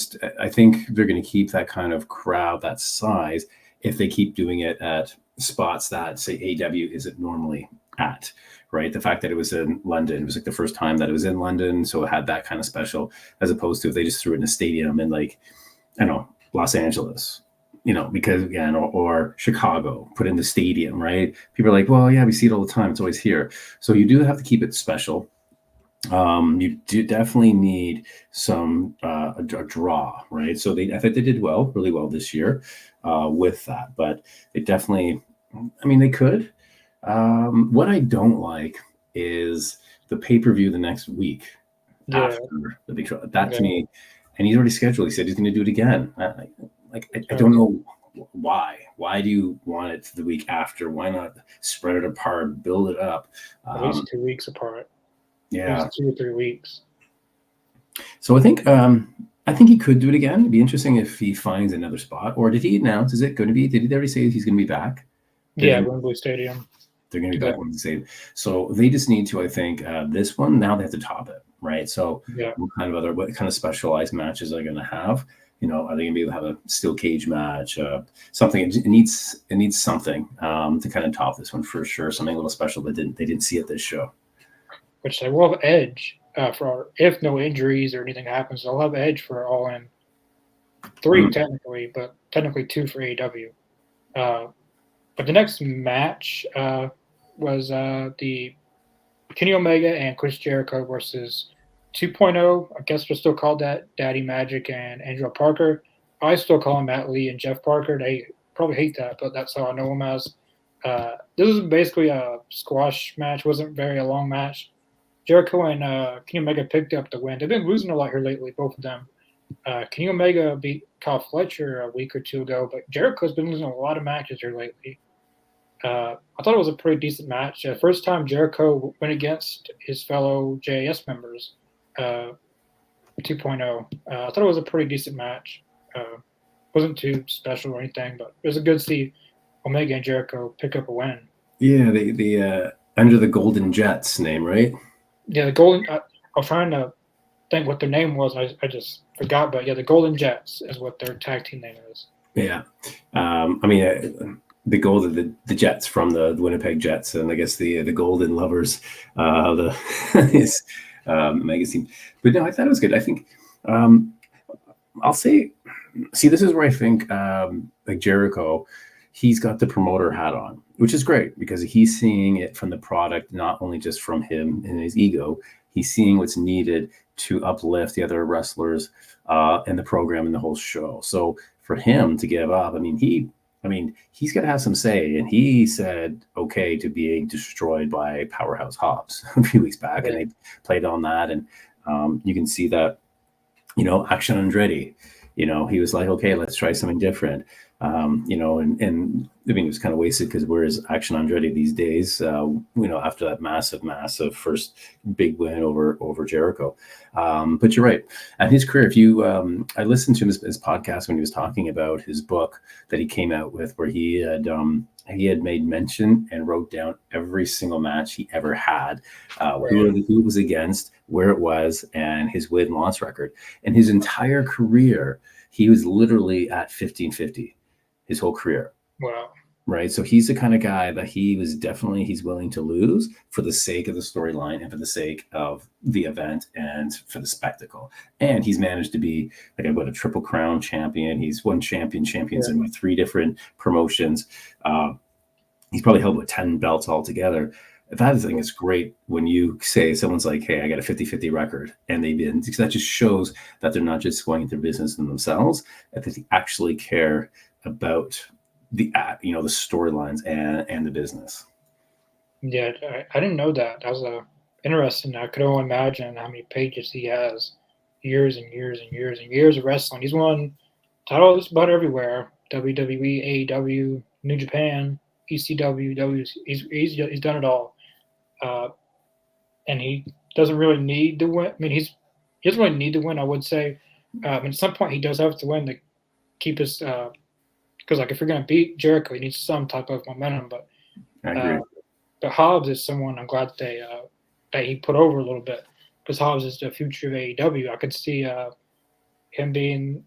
they're going to keep that kind of crowd, that size, if they keep doing it at spots that say AW isn't normally at. Right, the fact that it was in London, it was like the first time that it was in London, so it had that kind of special, as opposed to if they just threw it in a stadium in, like, I don't know, Los Angeles, because again, or Chicago, put in the stadium, right? People are like, well, yeah, we see it all the time. It's always here. So you do have to keep it special. You do definitely need some a draw, right? So I think they did really well this year with that, but they definitely, I mean, they could. What I don't like is the pay-per-view the next week after the big show. That to me, and he's already scheduled. He said he's going to do it again. I don't know why. Why do you want it to the week after? Why not spread it apart, build it up? At least 2 weeks apart. Yeah, at least 2 or 3 weeks. So I think he could do it again. It'd be interesting if he finds another spot. Or did he announce? Is it going to be? Did he already say he's going to be back? Wembley Stadium. They're going to be back Wembley Stadium. So they just need to, I think, this one now they have to top it, right? So what kind of specialized matches are they going to have? Are they going to be able to have a steel cage match? Something it needs something to kind of top this one for sure. Something a little special that they didn't see at this show. Which they will have Edge for if no injuries or anything happens. They'll have Edge for All In 3 technically, but technically 2 for AEW. But the next match was the Kenny Omega and Chris Jericho versus 2.0. I guess they're still called that, Daddy Magic and Angelo Parker. I still call them Matt Lee and Jeff Parker. They probably hate that, but that's how I know them as. This was basically a squash match. Wasn't very a long match. Jericho and Kenny Omega picked up the win. They've been losing a lot here lately, both of them. Kenny Omega beat Kyle Fletcher a week or two ago, but Jericho's been losing a lot of matches here lately. I thought it was a pretty decent match. First time Jericho went against his fellow JAS members, 2.0. I thought it was a pretty decent match. Wasn't too special or anything, but it was good to see Omega and Jericho pick up a win. Yeah, the under the Golden Jets name, right? Yeah, the Golden. I was trying to think what their name was. I just forgot, but yeah, the Golden Jets is what their tag team name is. Yeah, I mean. The the Jets from the Winnipeg Jets, and I guess the Golden Lovers, his Omega's team. But no, I thought it was good. I think I'll say, see, this is where I think like Jericho, he's got the promoter hat on, which is great because he's seeing it from the product, not only just from him and his ego. He's seeing what's needed to uplift the other wrestlers and the program and the whole show. So for him to give up, I mean, he's got to have some say. And he said, okay, to being destroyed by Powerhouse Hobbs a few weeks back. And they played on that. And you can see that, Action Andretti, he was like, okay, let's try something different. And I mean, it was kind of wasted because where's Action Andretti these days, after that massive first big win over Jericho. But you're right. And his career, if you, I listened to his podcast when he was talking about his book that he came out with, where he had made mention and wrote down every single match he ever had, who it was against, where it was, and his win-loss record. And his entire career, he was literally at 1550. His whole career. Wow. Right. So he's the kind of guy that he's willing to lose for the sake of the storyline and for the sake of the event and for the spectacle. And he's managed to be like a Triple Crown champion. He's won champions in 3 different promotions. He's probably held 10 belts altogether. That is, I think, it's great when you say someone's like, hey, I got a 50-50 record. And they didn't. Because that just shows that they're not just going into business in themselves, that they actually care about the storylines and the business. Yeah, I didn't know that. That was interesting. I could only imagine how many pages he has years and years and years and years of wrestling. He's won titles just about everywhere: WWE, AEW, New Japan, ECW. He's done it all, and he doesn't really need to win. I mean, he doesn't really need to win. I would say, at some point he does have to win to keep us. Because like if you're going to beat Jericho, he needs some type of momentum. But I agree. But Hobbs is someone I'm glad that he put over a little bit, because Hobbs is the future of AEW. I could see him being,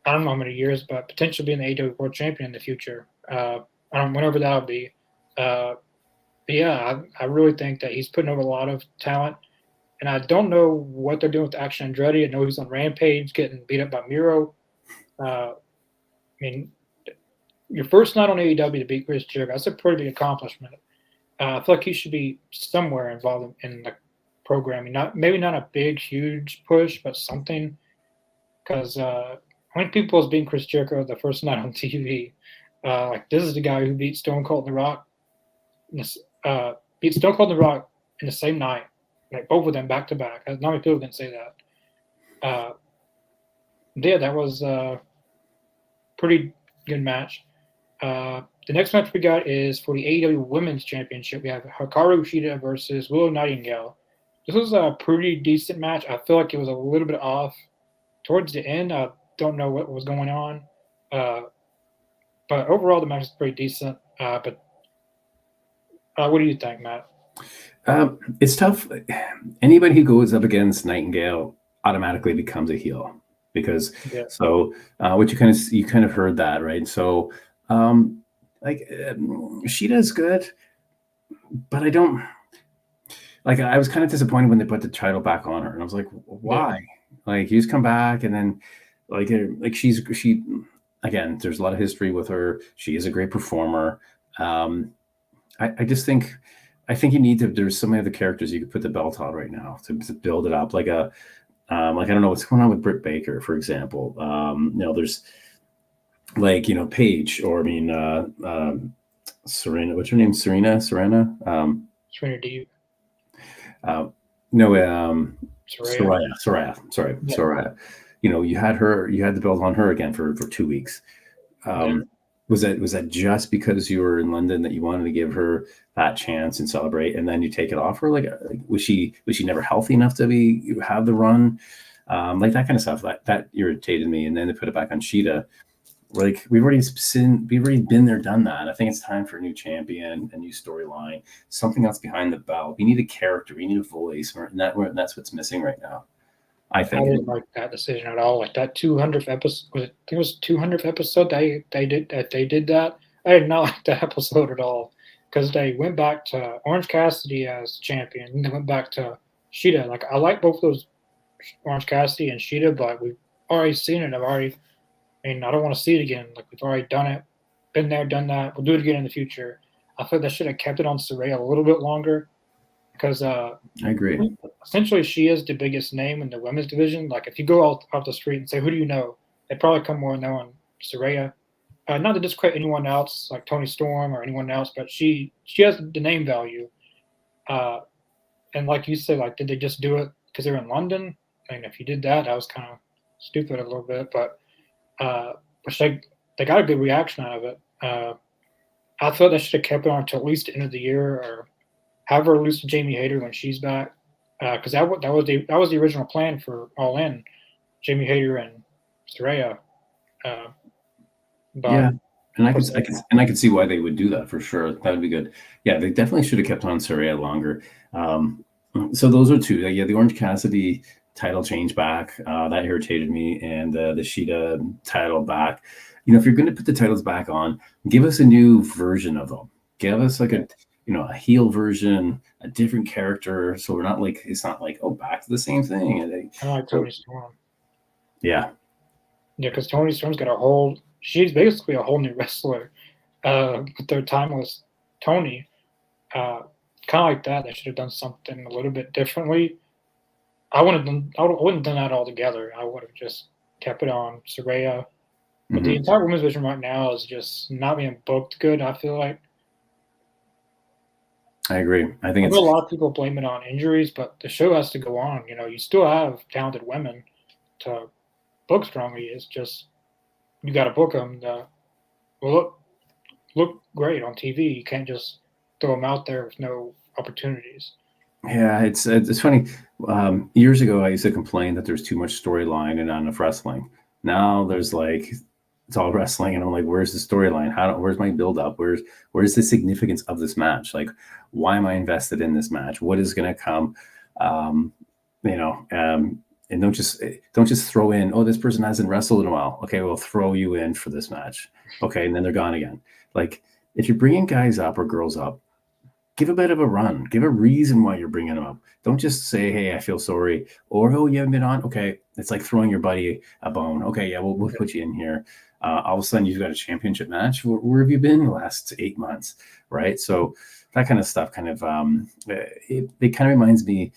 I don't know how many years, but potentially being the AEW World Champion in the future. I don't know whenever that'll be. But yeah, I really think that he's putting over a lot of talent. And I don't know what they're doing with Action Andretti. I know he's on Rampage getting beat up by Miro. I mean, your first night on AEW to beat Chris Jericho, that's a pretty big accomplishment. I feel like he should be somewhere involved in the programming. Maybe not a big, huge push, but something. Because how many people has beaten Chris Jericho the first night on TV? Like this is the guy who beat Stone Cold and The Rock. Beat Stone Cold and The Rock in the same night, like both of them back to back. Not many people can say that. Yeah, that was a pretty good match. The next match we got is for the AEW Women's Championship. We have Hikaru Shida versus Willow Nightingale. This was a pretty decent match. I feel like it was a little bit off towards the end. I don't know what was going on. But overall, the match is pretty decent. But what do you think, Matt? It's tough. Anybody who goes up against Nightingale automatically becomes a heel because what you kind of heard that, right? So Sheeta's good, but I don't like. I was kind of disappointed when they put the title back on her, and I was like, why? Yeah. Like, you just come back, and then she again. There's a lot of history with her. She is a great performer. I just think you need to. There's so many other characters you could put the belt on right now to build it up. Like I don't know what's going on with Britt Baker, for example. There's Paige, or Serena. What's her name? Serena. Serena Deeb. Soraya. Sorry, yeah. Soraya. You had the belt on her again for 2 weeks. Was that just because you were in London that you wanted to give her that chance and celebrate, and then you take it off her? Like was she never healthy enough to have the run? Like that kind of stuff that irritated me. And then they put it back on Sheeta. Like we've already been there, done that. I think it's time for a new champion, a new storyline, something else behind the belt. We need a character, we need a voice, and that's what's missing right now. I think. I didn't like that decision at all. Like that 200th episode, I think it was 200th episode. They did that. I did not like that episode at all, because they went back to Orange Cassidy as champion, and they went back to Sheeta. Like I like both those, Orange Cassidy and Sheeta, but we've already seen it. I don't want to see it again. Like we've already done it, been there, done that. We'll do it again in the future. I thought they should have kept it on Saraya a little bit longer, because I agree. Essentially, she is the biggest name in the women's division. Like if you go out the street and say, "Who do you know?" They probably come more knowing Saraya. Not to discredit anyone else like Toni Storm or anyone else, but she has the name value. And like you said, like did they just do it because they're in London? I mean, if you did that, that was kind of stupid a little bit, but. Which they got a good reaction out of it. I thought they should have kept it on until at least the end of the year, or have her lose to Jamie Hayter when she's back, because that was the original plan for All In, Jamie Hayter and Saraya. Yeah, and I could see why they would do that for sure. That would be good. Yeah, they definitely should have kept on Saraya longer. So those are two. Yeah, the Orange Cassidy title change back, that irritated me, and the Sheeta title back. If you're going to put the titles back on, give us a new version of them. Give us like a heel version, a different character, so we're not like, it's not like, oh, back to the same thing. And I like Toni Storm. Yeah, because Toni Storm's got she's basically a whole new wrestler. With their timeless Toni, kind of like that. They should have done something a little bit differently. I wouldn't have done that altogether. I would have just kept it on Saraya. But the entire women's division right now is just not being booked good, I feel like. I agree. I think I it's know a lot of people blame it on injuries, but the show has to go on. You still have talented women to book strongly. It's just you got to book them. Will look great on TV. You can't just throw them out there with no opportunities. yeah, it's funny. Years ago, I used to complain that there's too much storyline and not enough wrestling. Now there's like it's all wrestling, and I'm like, where's the storyline? Where's my build up? Where's the significance of this match? Like, why am I invested in this match? What is going to come? Um, you know, and don't just throw in. Oh, this person hasn't wrestled in a while. Okay, we'll throw you in for this match. Okay, and then they're gone again. Like, if you're bringing guys up or girls up, give a bit of a run. Give a reason why you're bringing them up. Don't just say, "Hey, I feel sorry," or "Oh, you haven't been on." Okay, it's like throwing your buddy a bone. Okay, yeah, we'll put you in here. All of a sudden, you've got a championship match. Where have you been the last 8 months, right? So that kind of stuff kind of it kind of reminds me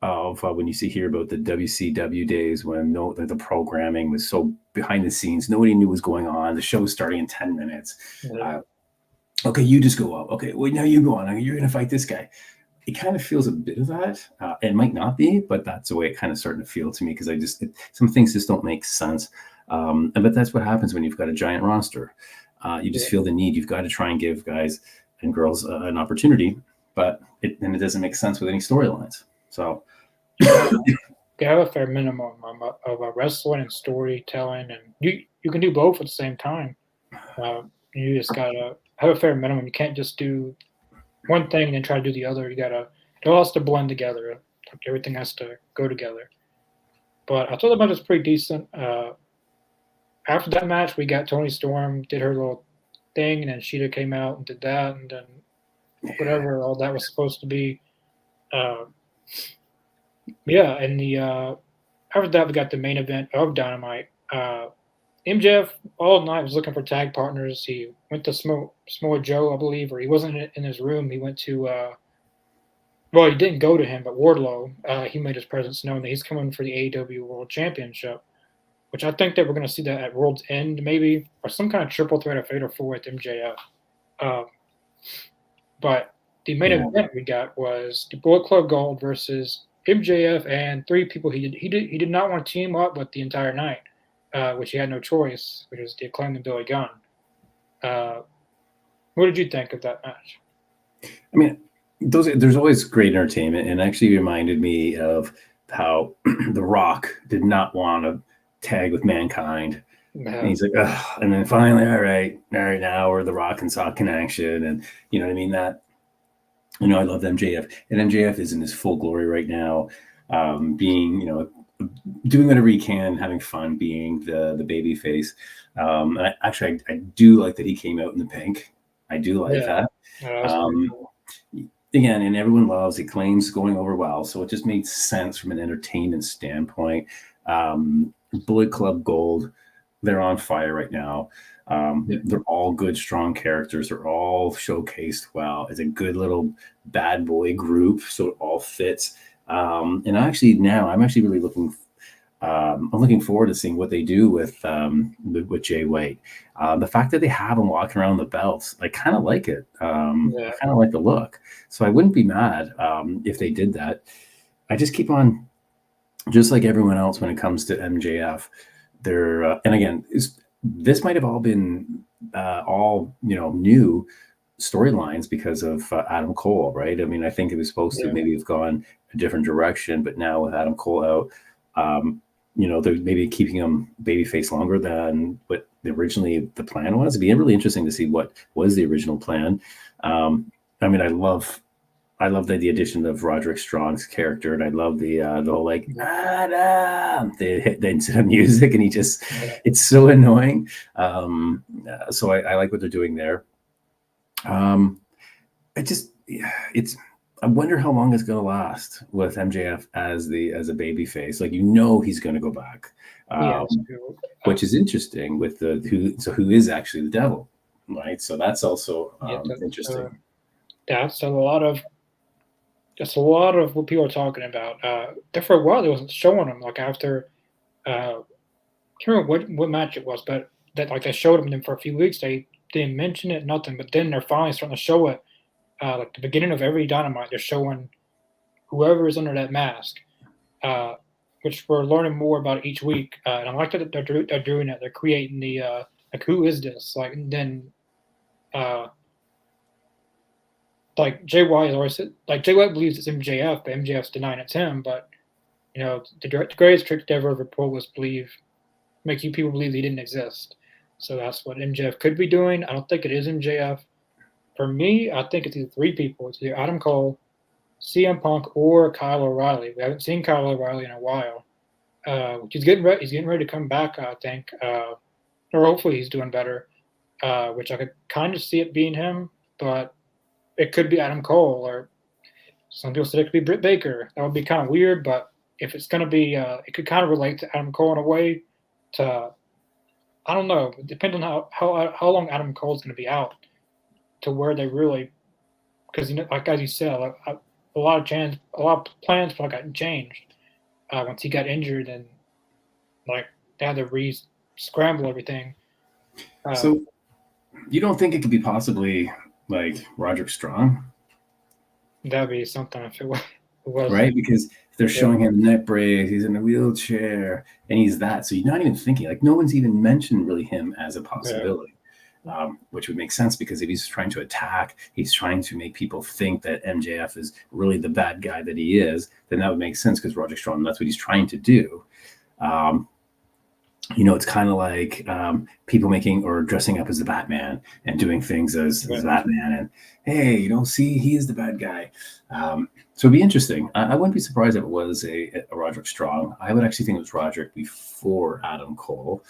of when you hear about the WCW days when the programming was so behind the scenes, nobody knew what was going on. The show was starting in 10 minutes. Yeah. Okay, you just go up. Okay, well, now you go on. You're going to fight this guy. It kind of feels a bit of that. It might not be, but that's the way it kind of starting to feel to me because some things just don't make sense. But that's what happens when you've got a giant roster. You just feel the need. You've got to try and give guys and girls an opportunity, but it doesn't make sense with any storylines. So You have a fair minimum of wrestling and storytelling, and you can do both at the same time. You just gotta have a fair minimum. You can't just do one thing and then try to do the other. It all has to blend together. Everything has to go together. But I thought the match was pretty decent. After that match, we got Toni Storm did her little thing, and then Sheeta came out and did that, and then whatever all that was supposed to be. Yeah, and after that, we got the main event of Dynamite. MJF all night was looking for tag partners. He went to Samoa Joe, I believe, or he wasn't in his room. He went to, well, he didn't go to him, but Wardlow, he made his presence known that he's coming for the AEW World Championship, which I think that we're going to see that at World's End, maybe, or some kind of triple threat of Fatal 4 with MJF. But the main event we got was the Bullet Club Gold versus MJF and three people he did not want to team up with the entire night, which he had no choice, which was the Acclaimed and Billy Gunn. What did you think of that match? I mean, there's always great entertainment, and actually reminded me of how The Rock did not want to tag with Mankind. And he's like, ugh. And then finally, all right, now we're The Rock and Sock Connection, and you know what I mean? That, I love MJF, and MJF is in his full glory right now, being, doing whatever he can, having fun, being the baby face. And I do like that he came out in the pink. I do like that. Cool. Again, and everyone loves it. Claims going over well, so it just made sense from an entertainment standpoint. Bullet Club Gold, they're on fire right now. They're all good, strong characters. They're all showcased well. It's a good little bad boy group, so it all fits. And I'm actually really looking. I'm looking forward to seeing what they do with Jay White. The fact that they have him walking around the belts, I kind of like it. I kind of like the look. So I wouldn't be mad if they did that. I just keep on, just like everyone else when it comes to MJF. They're and again, this might have all been all new storylines because of Adam Cole, right? I mean, I think it was supposed to maybe have gone a different direction, but now with Adam Cole out, they're maybe keeping him babyface longer than what originally the plan was. It'd be really interesting to see what was the original plan. I mean, I love the addition of Roderick Strong's character, and I love the whole like the instead of music, and it's so annoying. So I like what they're doing there. I wonder how long it's going to last with MJF as a baby face. Like, he's going to go back, which is interesting with who is actually the devil, right? So that's also interesting. That's a lot of what people are talking about. There for a while, they wasn't showing them. Like after, I can't remember what match it was, but that like they showed them, and then for a few weeks they didn't mention it, nothing. But then they're finally starting to show it, like the beginning of every Dynamite, they're showing whoever is under that mask, which we're learning more about each week. And I like that they're doing that. They're creating the like, who is this? Like, and then like Jay White has always said, like Jay White believes it's MJF, but MJF's denying it's him. But the greatest trick to ever pull was make you people believe he didn't exist. So that's what MJF could be doing. I don't think it is MJF. For me, I think it's either three people. It's either Adam Cole, CM Punk, or Kyle O'Reilly. We haven't seen Kyle O'Reilly in a while. He's getting ready. He's getting ready to come back, I think, or hopefully he's doing better. Which I could kind of see it being him, but it could be Adam Cole, or some people said it could be Britt Baker. That would be kind of weird, but if it's going to be, it could kind of relate to Adam Cole in a way. I don't know. It depends on how long Adam Cole's going to be out, to where they really, because like as you said, a lot of plans probably got changed once he got injured, and like they had to scramble everything. So you don't think it could be possibly like Roderick Strong? That'd be something if it was. Right? Because they're showing him neck brace, he's in a wheelchair, and he's that. So you're not even thinking, like, no one's even mentioned really him as a possibility, which would make sense, because if he's trying to attack, he's trying to make people think that MJF is really the bad guy that he is, then that would make sense, because Roderick Strong, that's what he's trying to do. It's kind of like people making or dressing up as the Batman and doing things as Batman, and hey, see, he is the bad guy. So it'd be interesting. I wouldn't be surprised if it was a Roderick Strong. I would actually think it was Roderick before Adam Cole,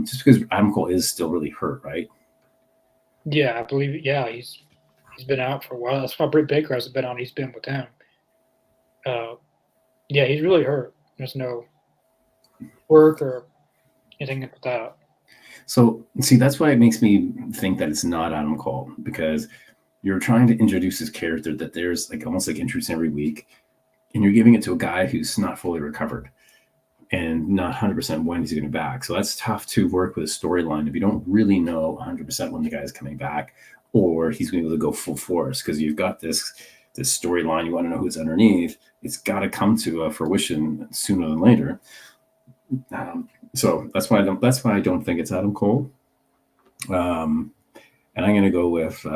just because Adam Cole is still really hurt, right? Yeah, I believe. Yeah, he's been out for a while. That's why Britt Baker hasn't been on. He's been with him. Yeah, he's really hurt. There's no work or anything like that. So, see, that's why it makes me think that it's not Adam Cole, because you're trying to introduce this character that there's like almost like introducing every week, and you're giving it to a guy who's not fully recovered and not 100% when he's going to be back. So that's tough to work with a storyline if you don't really know 100% when the guy is coming back, or he's going to be able to go full force, because you've got this storyline. You want to know who's underneath. It's got to come to fruition sooner than later. So that's why I don't think it's Adam Cole. And I'm going to go with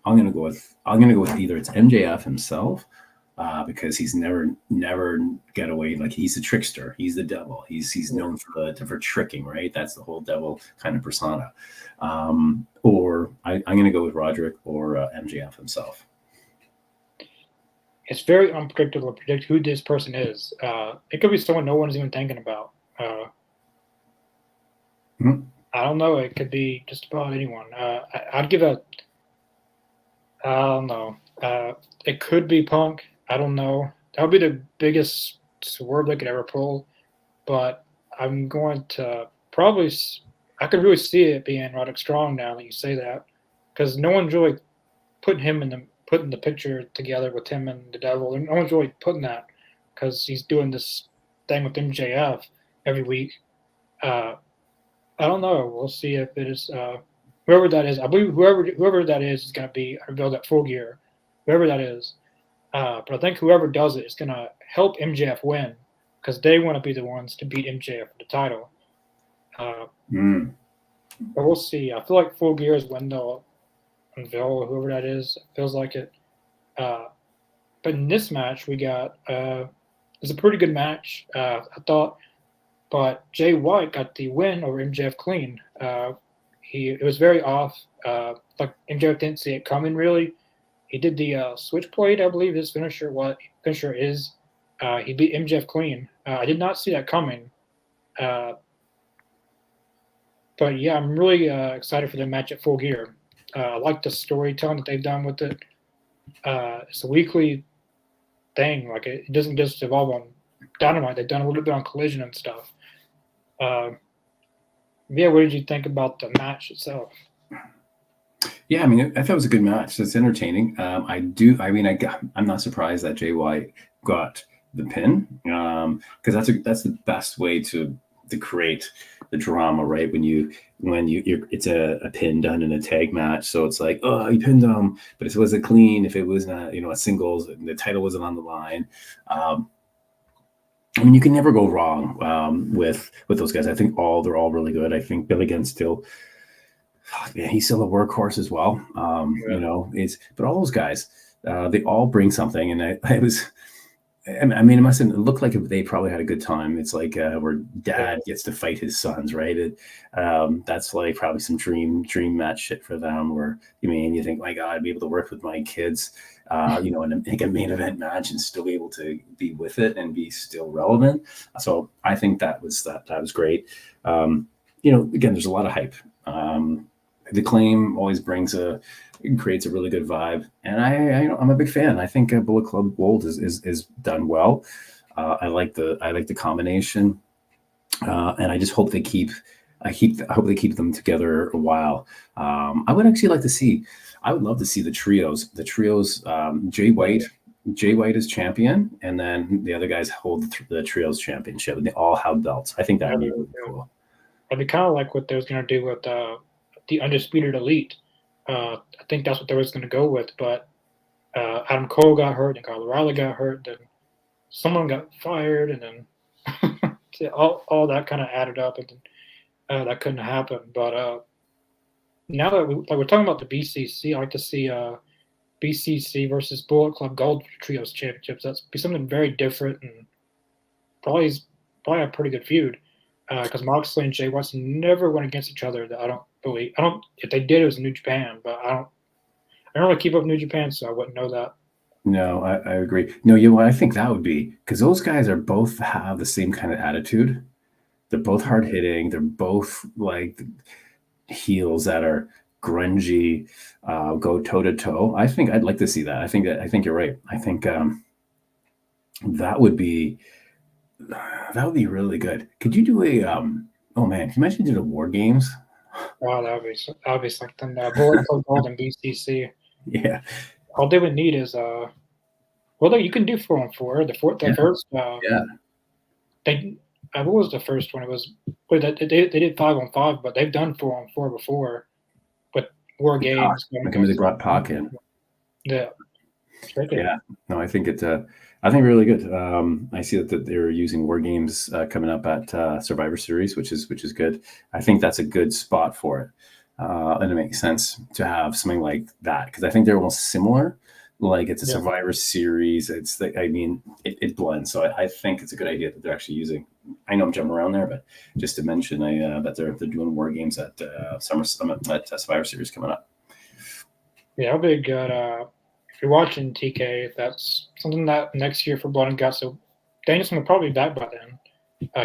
either it's MJF himself, because he's never get away. Like, he's a trickster. He's the devil. He's known for tricking, right? That's the whole devil kind of persona. Or I'm going to go with Roderick or MJF himself. It's very unpredictable to predict who this person is. It could be someone no one's even thinking about. I don't know. It could be just about anyone. I'd give I don't know. It could be Punk. I don't know. That would be the biggest swerve they could ever pull. But I'm going to probably. I could really see it being Roderick Strong now that you say that, because no one's really putting the picture together with him and the Devil. And no one's really putting that, because he's doing this thing with MJF every week. I don't know. We'll see if it is whoever that is. I believe whoever that is going to be revealed at Full Gear, whoever that is. But I think whoever does it is going to help MJF win, because they want to be the ones to beat MJF for the title. But we'll see. I feel like Full Gear is when they'll unveil whoever that is. It feels like it. But in this match, we got it's a pretty good match, I thought. But Jay White got the win over MJF clean. It was very off. Like, MJF didn't see it coming, really. He did the switchblade, I believe his finisher is. He beat MJF clean. I did not see that coming. But yeah, I'm really excited for the match at Full Gear. I like the storytelling that they've done with it. It's a weekly thing. Like, it doesn't just evolve on Dynamite. They've done a little bit on Collision and stuff. Yeah, what did you think about the match itself? Yeah, I mean, I thought it was a good match. It's entertaining. I'm not surprised that Jay White got the pin, because that's the best way to create drama, right? When you're it's a pin done in a tag match, so it's like, oh, you pinned him, but if it wasn't clean, if it was not, a singles, the title wasn't on the line. I mean, you can never go wrong with those guys. I think they're all really good. I think Billy Gunn's still, he's still a workhorse as well. But all those guys, they all bring something, and I mean, it looked like they probably had a good time. It's like where dad gets to fight his sons, right? That's like probably some dream match shit for them. Where you think, my God, I'd be able to work with my kids, and make a main event match and still be able to be with it and be still relevant. So I think that was great. Again, there's a lot of hype. The Claim always creates a really good vibe, and I'm a big fan. I think Bullet Club Gold is done well. I like the combination, and I just hope they keep them together a while. I would actually like to see. I would love to see the trios. Jay White is champion, and then the other guys hold the trios championship, and they all have belts. I think that would be really cool. I'd be kind of like what they was going to do with the Undisputed Elite. I think that's what they was going to go with, but Adam Cole got hurt, and Kyle O'Reilly got hurt, then someone got fired, and then all that kind of added up, and that couldn't happen. But now that we're talking about the BCC, I like to see BCC versus Bullet Club Gold Trios Championships. That's be something very different, and probably a pretty good feud. Because Moxley and Jay White never went against each other. I don't believe. If they did, it was New Japan, but I don't really keep up New Japan, so I wouldn't know that. No, I agree. No, I think that would be because those guys both have the same kind of attitude. They're both hard hitting. They're both like heels that are grungy, go toe to toe. I think I'd like to see that. I think you're right. I think that would be really good. Could you do a oh man, can you imagine you did a War Games? Oh, that would be something. Bullet Club Gold and BCC. Yeah. All they would need is you can do 4-on-4. The first what was the first one? It was they did 5-on-5, but they've done 4-on-4 before. But War Games. They brought Pac in. Yeah. Yeah. No, I think it's I think really good. I see that they're using War Games coming up at Survivor Series, which is good. I think that's a good spot for it, and it makes sense to have something like that because I think they're almost similar. Like it's a Survivor Series. It blends. So I think it's a good idea that they're actually using. I know I'm jumping around there, but just to mention, that they're doing War Games at Survivor Series coming up. Yeah, that'll be good. If you're watching TK, that's something that next year for Blood and Guts. So Danielson will probably be back by then.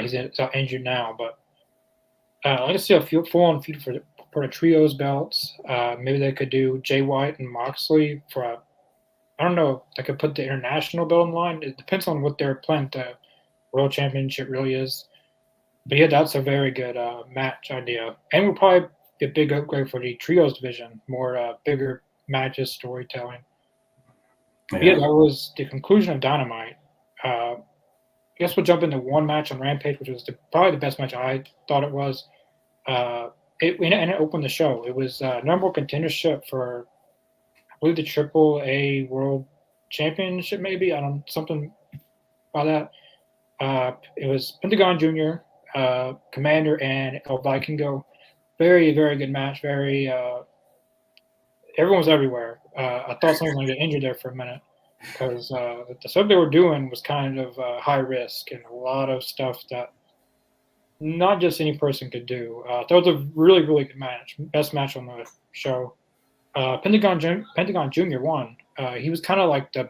He's injured now, but I'd like to see a full-on feud for the trios belts. Maybe they could do Jay White and Moxley for I don't know. They could put the international belt in line. It depends on what their plan the World Championship really is. But yeah, that's a very good match idea, and will probably be a big upgrade for the trios division. More bigger matches, storytelling. Yeah, that was the conclusion of Dynamite. I guess we'll jump into one match on Rampage, which was probably the best match I thought it was. It opened the show. It was number one contendership for, I believe, the AAA World Championship, maybe. I don't something about that. It was Pentagon Jr., Commander, and El Vikingo. Very, very good match. Very. Everyone was everywhere. I thought someone was going to get injured there for a minute because the stuff they were doing was kind of high risk and a lot of stuff that not just any person could do. That was a really, really good match. Best match on the show. Pentagon Jr. won. He was kind of like the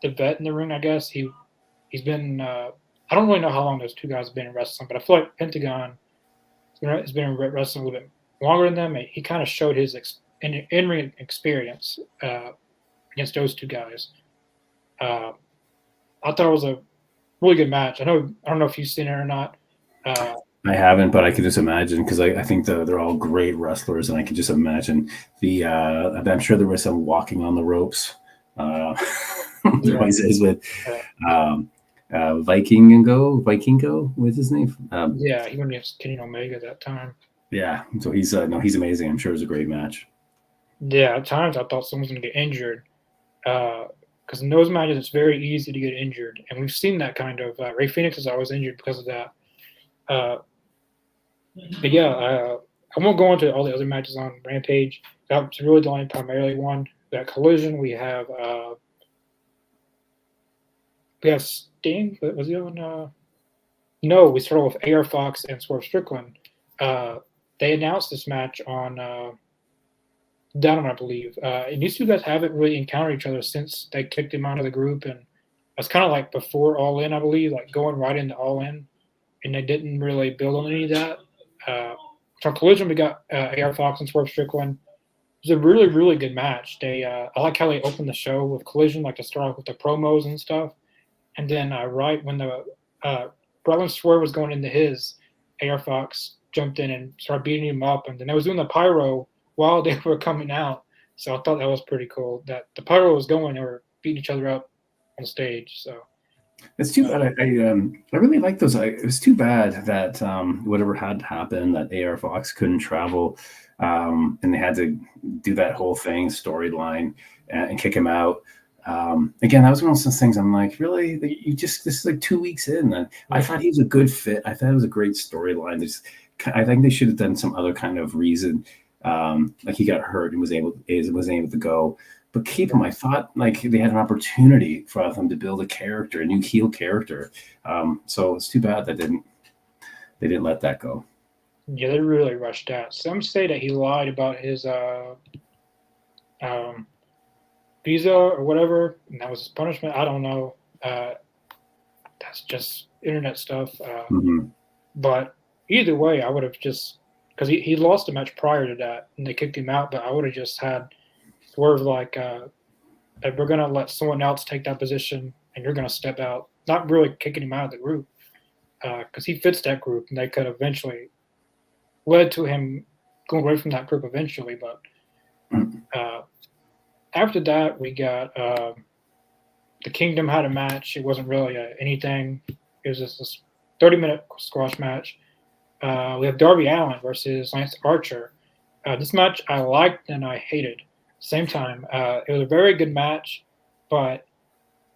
vet in the ring, I guess. He's been I don't really know how long those two guys have been in wrestling, but I feel like Pentagon has been in wrestling a little bit longer than them. He kind of showed his in-ring experience against those two guys. I thought it was a really good match. I don't know if you've seen it or not. I haven't, but I can just imagine because I think they're all great wrestlers, and I can just imagine I'm sure there was some walking on the ropes noises with. Vikingo was his name. Yeah, he went against Kenny Omega that time. Yeah, so he's he's amazing. I'm sure it was a great match. Yeah, at times I thought someone was going to get injured. Because in those matches, it's very easy to get injured. And we've seen that kind of. Ray Phoenix is always injured because of that. But yeah, I won't go into all the other matches on Rampage. That's really the only primarily one. That Collision, we have Sting. Was he on? No, we started with AR Fox and Swerve Strickland. They announced this match on Down, I believe. And these two guys haven't really encountered each other since they kicked him out of the group. And it's kind of like before All In, I believe, like going right into All In. And they didn't really build on any of that. So Collision, we got AR Fox and Swerve Strickland. It was a really, really good match. I like how they opened the show with Collision, like to start off with the promos and stuff. And then right when Swerve was going into his, AR Fox jumped in and started beating him up. And then they was doing the pyro while they were coming out. So I thought that was pretty cool. That the pyro was going, they were beating each other up on stage. So it's too bad. I really like those. It was too bad that whatever had happened, that AR Fox couldn't travel, and they had to do that whole thing storyline and kick him out. Again, that was one of those things. I'm like, really? This is like 2 weeks in, and I thought he was a good fit. I thought it was a great storyline. I think they should have done some other kind of reason. Like he got hurt and was able to go. But keep him. I thought like they had an opportunity for them to build a character, a new heel character. So it's too bad that they didn't let that go. Yeah, they really rushed out. Some say that he lied about his visa or whatever, and that was his punishment. I don't know. That's just internet stuff. But either way, I would have just because he lost a match prior to that, and they kicked him out. But I would have just had Swerve like, we're gonna let someone else take that position, and you're gonna step out. Not really kicking him out of the group, because he fits that group, and they could eventually led to him going away from that group eventually. But after that, we got the Kingdom had a match. It wasn't really anything. It was just this 30-minute squash match. We have Darby Allin versus Lance Archer. This match I liked and I hated. Same time, it was a very good match, but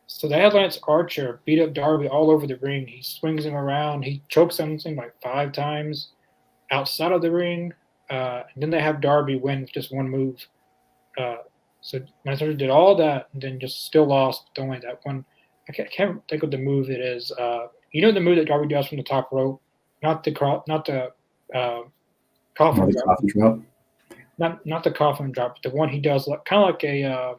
so they had Lance Archer beat up Darby all over the ring. He swings him around. He chokes him like 5 times outside of the ring. And then they have Darby win with just one move. So Lance Archer did all that and then just still lost with only that one. I can't think of the move it is. You know the move that Darby does from the top rope, not the coffin drop. Not the coffin drop, but the one he does, kind of like a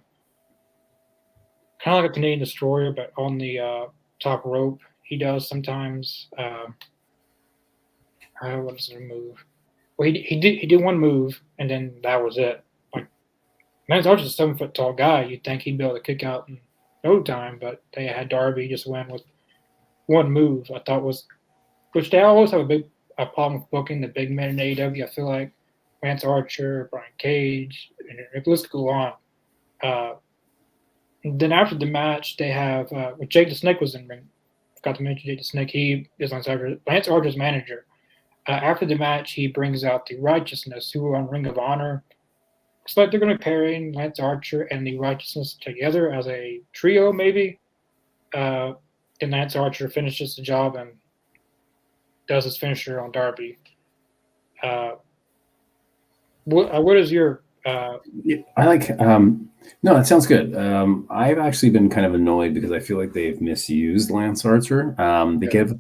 Canadian Destroyer, but on the top rope. He does sometimes. What is the move? Well, he did one move, and then that was it. Like Lance Archer's a 7-foot tall guy. You'd think he'd be able to kick out in no time, but they had Darby just win with one move. I thought was, which they always have a problem with booking the big men in AEW. I feel like Lance Archer, Brian Cage, and the list could go on. And then after the match, they have Jake the Snake was in ring. Forgot to mention Jake the Snake. He is Lance Archer's manager. After the match, he brings out the Righteousness, who are on Ring of Honor. Looks like they're going to be pairing Lance Archer and the Righteousness together as a trio, maybe. Then Lance Archer finishes the job and does his finisher on Darby. What is your? I like. No, that sounds good. I've actually been kind of annoyed because I feel like they've misused Lance Archer. They give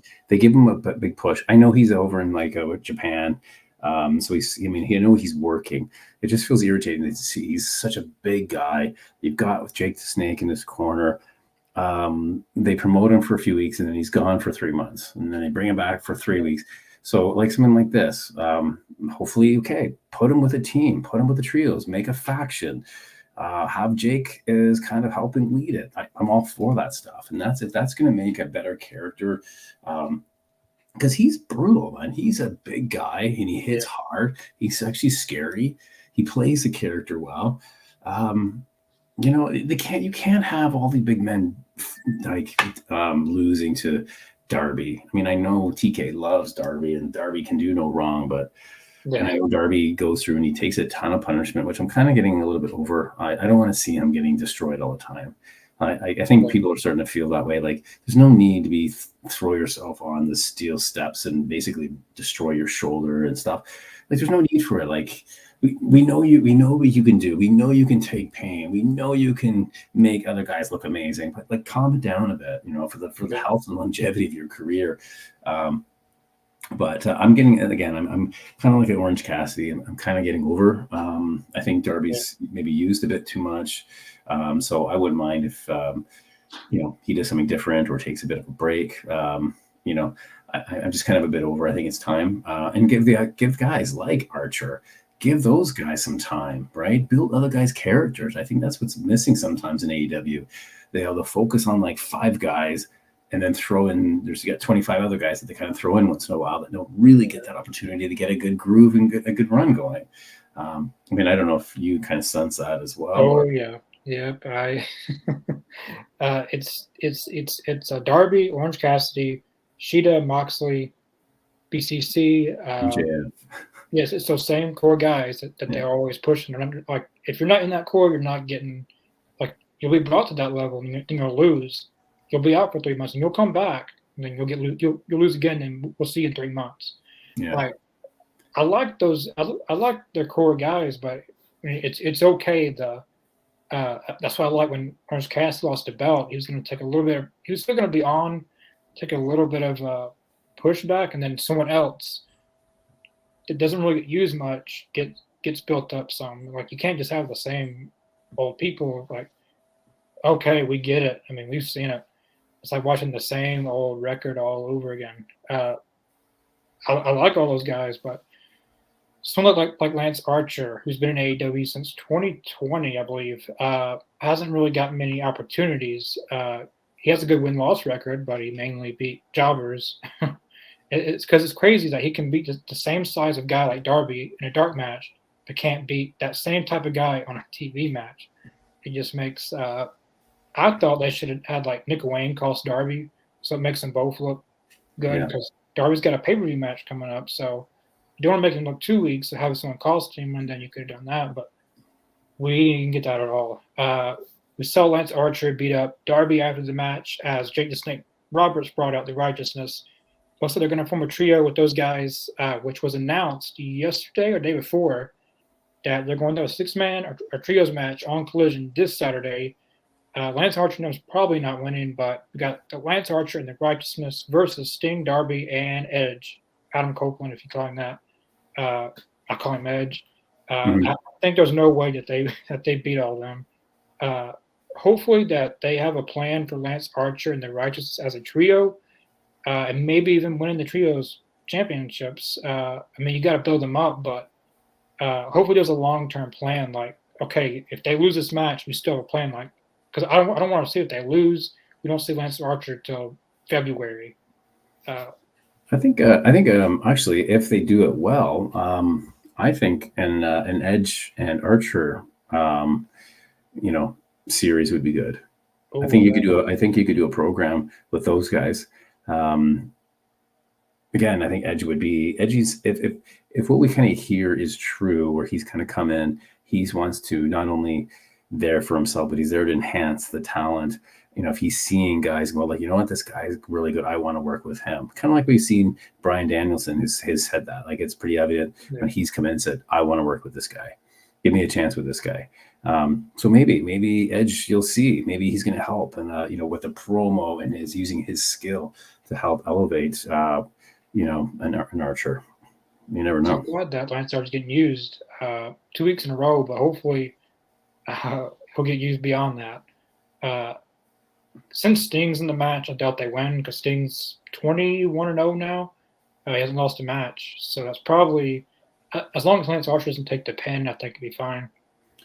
him a big push. I know he's over in with Japan, so he's working. It just feels irritating to see he's such a big guy. You've got with Jake the Snake in this corner. They promote him for a few weeks and then he's gone for 3 months, and then they bring him back for 3 weeks. So like something like this, hopefully, put him with a team, put him with the trios, make a faction, have Jake is kind of helping lead it. I'm all for that stuff. And that's going to make a better character. Because he's brutal, man. He's a big guy and he hits hard. He's actually scary. He plays the character well. You can't have all the big men like losing to Darby. I mean, I know TK loves Darby, and Darby can do no wrong, but and I know Darby goes through and he takes a ton of punishment, which I'm kind of getting a little bit over. I don't want to see him getting destroyed all the time. I think people are starting to feel that way. Like, there's no need to be throw yourself on the steel steps and basically destroy your shoulder and stuff. Like, there's no need for it. Like, we know what you can do. We know you can take pain. We know you can make other guys look amazing. But like, calm it down a bit, for the health and longevity of your career. But I'm getting, again, I'm kind of like an Orange Cassidy. I'm kind of getting over. I think Darby's maybe used a bit too much. So I wouldn't mind if, he does something different or takes a bit of a break. I'm just kind of a bit over. I think it's time. And give guys like Archer, give those guys some time, right? Build other guys' characters. I think that's what's missing sometimes in AEW. They'll focus on like 5 guys and then throw in, you got 25 other guys that they kind of throw in once in a while that don't really get that opportunity to get a good groove and a good run going. I mean, I don't know if you kind of sense that as well. Oh, yeah. I it's a Darby, Orange Cassidy, Sheeta, Moxley, BCC. Yes, it's those same core guys that they're always pushing. Like, if you're not in that core, you're not getting, like, you'll be brought to that level and you'll lose. You'll be out for 3 months and you'll come back and then you'll lose again and we'll see you in 3 months. Yeah. Like, I like those. I like their core guys, but I mean, it's okay. That's why I like when Orange Cassidy lost the belt. He was going to take a little bit. He was still going to be on, take a little bit of pushback, and then someone else that doesn't really get used much gets built up some. Like, you can't just have the same old people. Like, okay, we get it. I mean, we've seen it. It's like watching the same old record all over again. I like all those guys, but someone like Lance Archer, who's been in AEW since 2020, I believe, hasn't really gotten many opportunities. He has a good win-loss record, but he mainly beat jobbers. It's because it's crazy that he can beat the same size of guy like Darby in a dark match, but can't beat that same type of guy on a TV match. It just makes I thought they should have had like Nick Wayne cost Darby, so it makes them both look good because Darby's got a pay-per-view match coming up, so you don't want to make him look 2 weeks to have someone cost him, and then you could have done that, but we didn't get that at all. We saw Lance Archer beat up Darby after the match as Jake the Snake Roberts brought out the Righteousness. Also, they're going to form a trio with those guys, which was announced yesterday or the day before, that they're going to have a 6-man or trios match on Collision this Saturday. Lance Archer knows probably not winning, but we got the Lance Archer and the Righteousness versus Sting, Darby, and Edge. Adam Copeland, if you call him that. I call him Edge. I think there's no way that they beat all of them. Hopefully that they have a plan for Lance Archer and the Righteousness as a trio, and maybe even winning the trios championships. I mean, you got to build them up, but hopefully there's a long-term plan. Like, okay, if they lose this match, we still have a plan. Like, because I don't want to see if they lose. We don't see Lance Archer till February. I think actually, if they do it well, I think an Edge and Archer, series would be good. I think you could do a program with those guys. Again, I think Edge's if what we kind of hear is true, where he's kind of come in, he wants to not only there for himself, but he's there to enhance the talent. If he's seeing guys go like, you know what, this guy is really good, I want to work with him. Kind of like we've seen Bryan Danielson has said that. Like, it's pretty evident when he's come in and said, I want to work with this guy. Give me a chance with this guy. So maybe Edge, you'll see, maybe he's going to help, and with the promo and is using his skill to help elevate, an Archer. You never know. I'm glad that Lance Archer's getting used 2 weeks in a row, but hopefully he'll get used beyond that. Since Sting's in the match, I doubt they win because Sting's 21-0 now. He hasn't lost a match, so that's probably as long as Lance Archer doesn't take the pin, I think it'll be fine.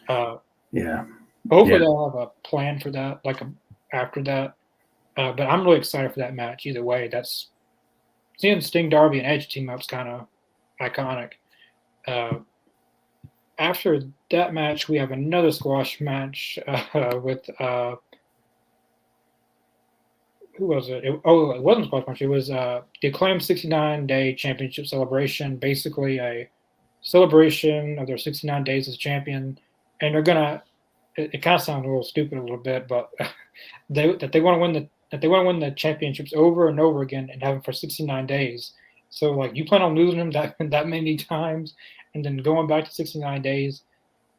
Hopefully they'll have a plan for that, like after that. But I'm really excited for that match either way. That's seeing Sting, Darby, and Edge team up's kind of iconic. After that match, we have another squash match with who was it? It wasn't Squash Punch. It was the Acclaimed 69-day championship celebration, basically a celebration of their 69 days as champion. And they're gonna. It kind of sounds a little stupid a little bit, but they want to win the championships over and over again and have them for 69 days. So like you plan on losing them that many times and then going back to 69 days.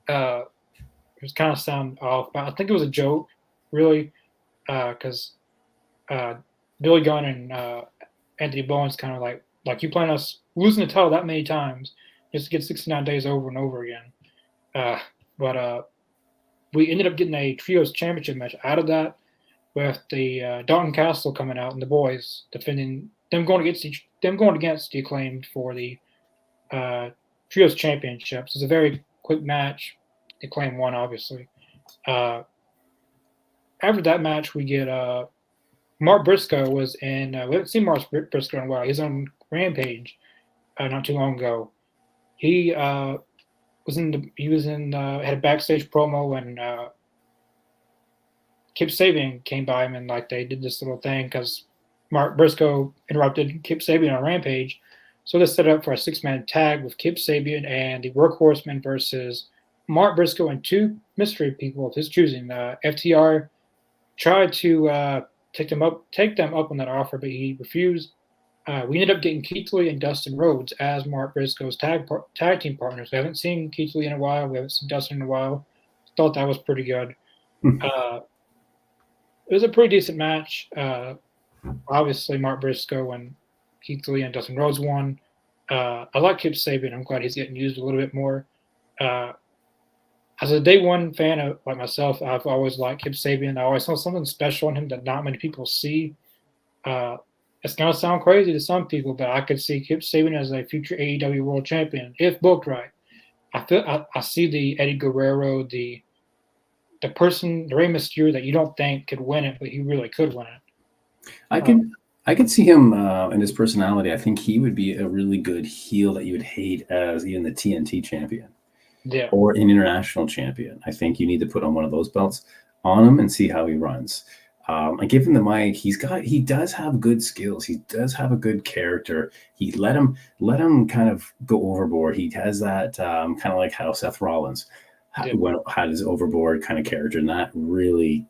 It kind of sound off, but I think it was a joke, really, because Billy Gunn and Anthony Bowen's kind of like you plan on losing the title that many times just to get 69 days over and over again. But we ended up getting a trios championship match out of that with the Dalton Castle coming out and the boys defending them going against the Acclaimed for the trios championships. It's a very quick match. The Acclaimed won, obviously. After that match, we get Mark Briscoe was in. We haven't seen Mark Briscoe in a while. He's on Rampage not too long ago. He was in had a backstage promo and Kip Sabian came by him and like they did this little thing because Mark Briscoe interrupted Kip Sabian on Rampage. So they set up for a 6-man tag with Kip Sabian and the Workhorsemen versus Mark Briscoe and 2 mystery people of his choosing. FTR tried to take them up on that offer, but he refused. We ended up getting Keith Lee and Dustin Rhodes as Mark Briscoe's tag team partners. We haven't seen Keith Lee in a while. We haven't seen Dustin in a while. Thought that was pretty good. It was a pretty decent match. Obviously, Mark Briscoe and Keith Lee and Dustin Rhodes won. I like Kip Sabian. I'm glad he's getting used a little bit more. As a day one fan of like myself, I've always liked Kip Sabian. I always saw something special in him that not many people see. It's gonna sound crazy to some people, but I could see Kip Sabian as a future AEW World Champion if booked right. I see the Eddie Guerrero, the person, the Rey Mysterio that you don't think could win it, but he really could win it. I could see him and his personality. I think he would be a really good heel that you would hate as even the TNT champion, or an international champion. I think you need to put on one of those belts on him and see how he runs. I give him the mic. He does have good skills. He does have a good character. He let him kind of go overboard. He has that kind of like how Seth Rollins had his overboard kind of character, and that really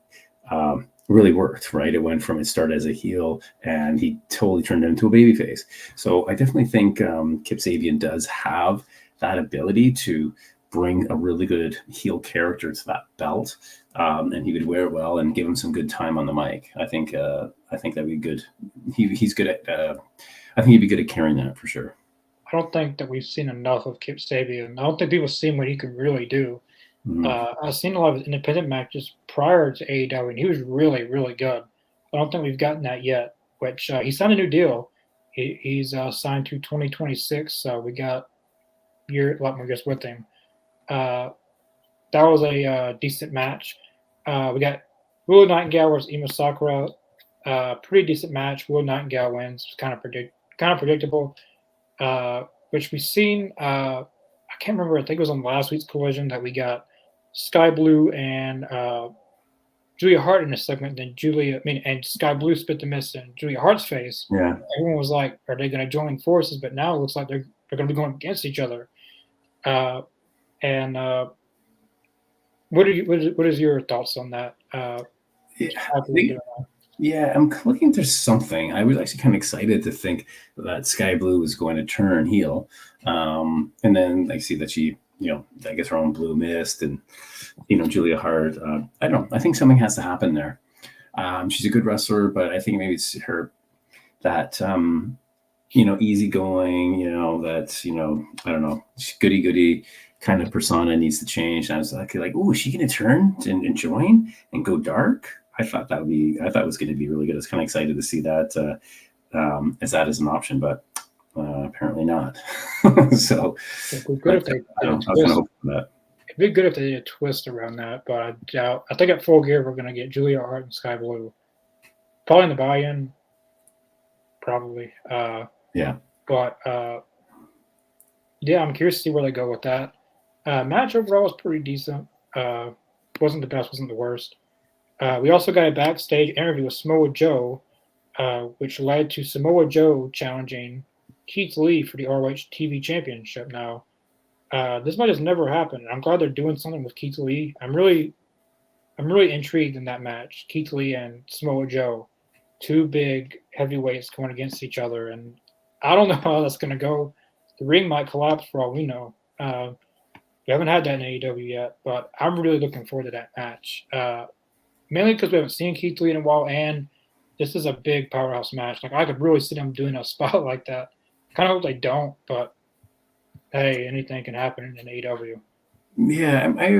worked, right? It went from it started as a heel and he totally turned into a babyface. So I definitely think Kip Sabian does have that ability to bring a really good heel character to that belt, and he would wear it well and give him some good time on the mic. I think that'd be good. He's good at. I think he'd be good at carrying that for sure. I don't think that we've seen enough of Kip Sabian. I don't think people have seen what he can really do. Mm-hmm. I've seen a lot of his independent matches prior to AEW, and he was really, really good. I don't think we've gotten that yet. Which he signed a new deal. He's signed to 2026, so we got a lot more years with him. That was a decent match. We got Willow Nightingale versus Ema Sakura. Pretty decent match. Willow Nightingale wins. It was kind of predictable. Which we've seen. I can't remember. I think it was on last week's Collision that we got Sky Blue and Julia Hart in a segment. Then and Sky Blue spit the mist in Julia Hart's face. Yeah. Everyone was like, "Are they going to join forces?" But now it looks like they're going to be going against each other. And what is your thoughts on that? I'm looking. There's something. I was actually kind of excited to think that Sky Blue was going to turn heel, and then I see that she, I guess her own blue mist, and Julia Hart. I don't know. I think something has to happen there. She's a good wrestler, but I think maybe it's her that easygoing. I don't know, goody kind of persona needs to change. And I was like, oh, is she going to turn and join and go dark? I thought it was going to be really good. I was kind of excited to see that as an option, but apparently not. So it'd be good if they It'd be good if they did a twist around that, but I doubt. I think at Full Gear we're going to get Julia Hart and Sky Blue. Probably in the buy-in. Probably. Yeah. But I'm curious to see where they go with that. Match overall was pretty decent. Wasn't the best, wasn't the worst. We also got a backstage interview with Samoa Joe which led to Samoa Joe challenging Keith Lee for the ROH TV Championship. Now, this might have never happened. I'm glad they're doing something with Keith Lee. I'm really intrigued in that match. Keith Lee and Samoa Joe, two big heavyweights going against each other, and I don't know how that's going to go. The ring might collapse for all we know. We haven't had that in AEW yet, but I'm really looking forward to that match. Mainly because we haven't seen Keith Lee in a while, and this is a big powerhouse match. Like, I could really see them doing a spot like that. Kind of hope they don't, but hey, anything can happen in AEW. Yeah, I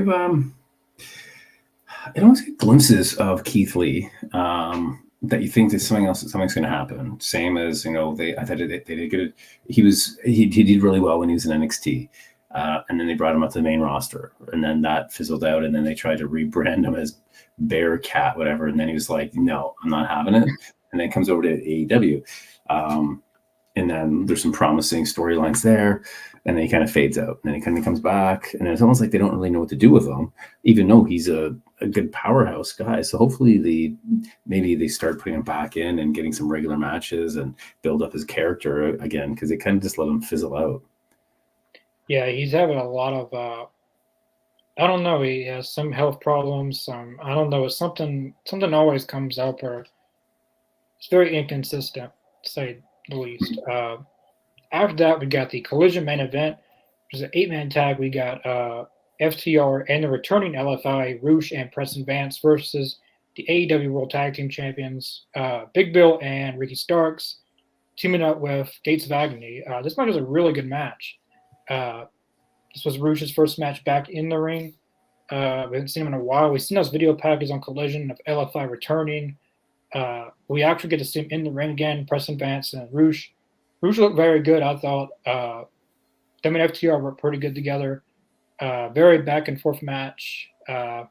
don't see glimpses of Keith Lee that you think that something's going to happen. Same as, I thought they did good. He did really well when he was in NXT. And then they brought him up to the main roster, and then that fizzled out, and then they tried to rebrand him as Bearcat, whatever, and then he was like, no, I'm not having it, and then comes over to AEW, and then there's some promising storylines there, and then he kind of fades out, and then he kind of comes back, and it's almost like they don't really know what to do with him, even though he's a good powerhouse guy. So hopefully maybe they start putting him back in and getting some regular matches and build up his character again, because they kind of just let him fizzle out. Yeah, he's having a lot of, I don't know, he has some health problems. I don't know, something always comes up, or it's very inconsistent, to say the least. After that, we got the Collision main event, which is an 8-man tag. We got FTR and the returning LFI, Roosh and Preston Vance versus the AEW World Tag Team Champions, Big Bill and Ricky Starks, teaming up with Gates of Agony. This match was a really good match. This was Roosh's first match back in the ring. We haven't seen him in a while. We've seen those video packages on Collision of LFI returning. We actually get to see him in the ring again, Preston Vance and Roosh. Roosh looked very good, I thought. Them and FTR worked pretty good together. Very back and forth match. I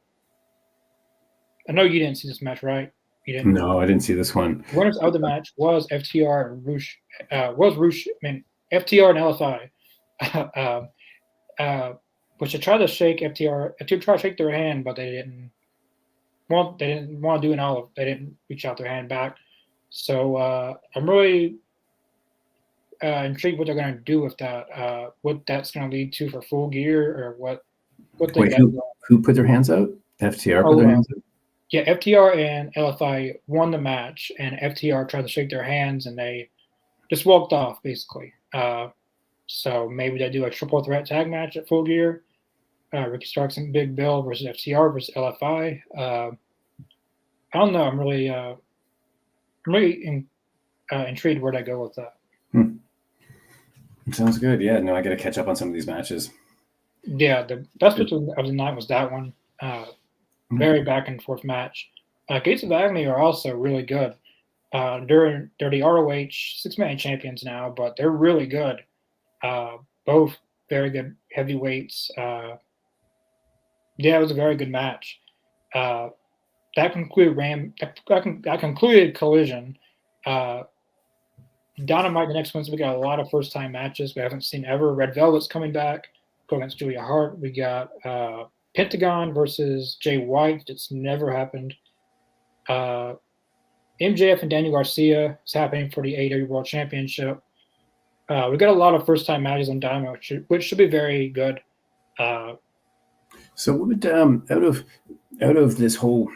know you didn't see this match, right? You didn't? No, I didn't see this one. The winners of the match was FTR and Roosh. FTR and LFI. Which I tried to shake FTR. I tried to shake their hand, but they didn't want to do an olive. They didn't reach out their hand back. So I'm really intrigued what they're going to do with that. What that's going to lead to for Full Gear, or what they Wait, who put their hands out? FTR put their hands out? Yeah, FTR and LFI won the match, and FTR tried to shake their hands, and they just walked off, basically. So maybe they do a triple threat tag match at Full Gear. Ricky Starks and Big Bill versus FTR versus LFI. I don't know. I'm really intrigued where they go with that. Sounds good. Yeah, no, I got to catch up on some of these matches. Yeah, the best match of the night was that one. Very back and forth match. Gates of Agony are also really good. They're the ROH 6-man champions now, but they're really good. Both very good heavyweights. Yeah, it was a very good match. That concluded Collision. Dynamite the next Wednesday, we got a lot of first-time matches we haven't seen ever. Red Velvet's coming back, going against Julia Hart. We got Pentagon versus Jay White. It's never happened. MJF and Daniel Garcia is happening for the AEW World Championship. We got a lot of first-time matches on Dynamite, which should be very good. So, what would out of this whole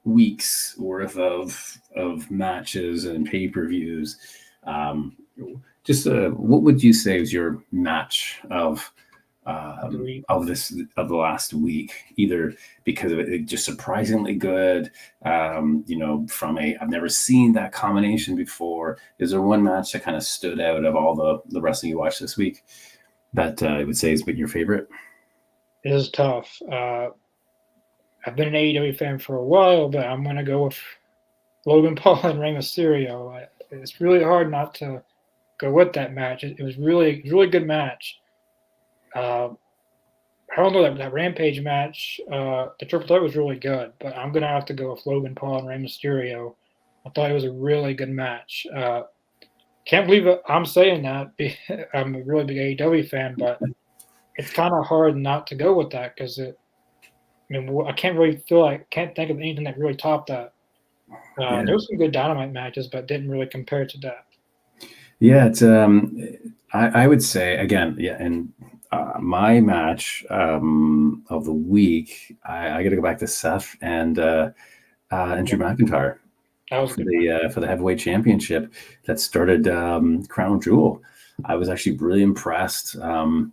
week's worth of matches and pay-per-views, what would you say is your match of the last week? Either because of it just surprisingly good, from I've never seen that combination before. Is there one match that kind of stood out of all the wrestling you watched this week that I would say is your favorite? It is tough. I've been an AEW fan for a while, but I'm going to go with Logan Paul and Rey Mysterio. It's really hard not to go with that match. It was really good match. I don't know, that Rampage match, the Triple Threat was really good, but I'm going to have to go with Logan Paul and Rey Mysterio. I thought it was a really good match. Can't believe I'm saying that. I'm a really big AEW fan, but it's kind of hard not to go with that because I can't think of anything that really topped that. There was some good Dynamite matches, but didn't really compare to that. Yeah, it's I would say again, yeah, and my match of the week, I got to go back to Seth and Drew McIntyre That was a good for the heavyweight championship that started Crown Jewel. I was actually really impressed. The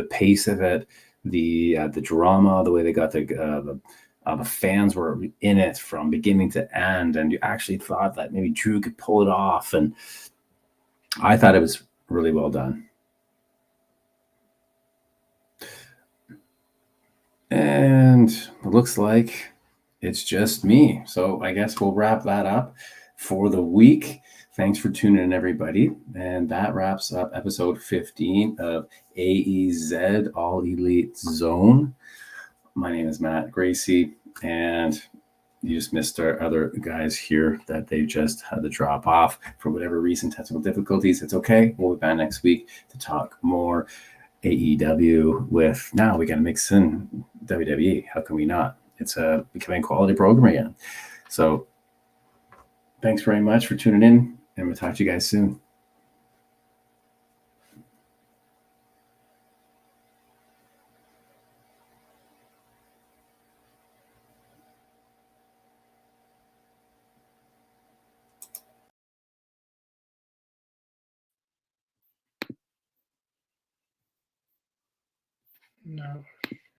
pace of it, the drama, the way they got the fans were in it from beginning to end, and you actually thought that maybe Drew could pull it off, and I thought it was really well done. And it looks like it's just me. So I guess we'll wrap that up for the week. Thanks for tuning in, everybody. And that wraps up episode 15 of AEZ, All Elite Zone. My name is Matt Gracie, and you just missed our other guys here that they just had to drop off for whatever reason, technical difficulties. It's okay. We'll be back next week to talk more AEW with, now we got to mix in WWE. How can we not? It's becoming a quality program again. So thanks very much for tuning in, and we'll talk to you guys soon. No.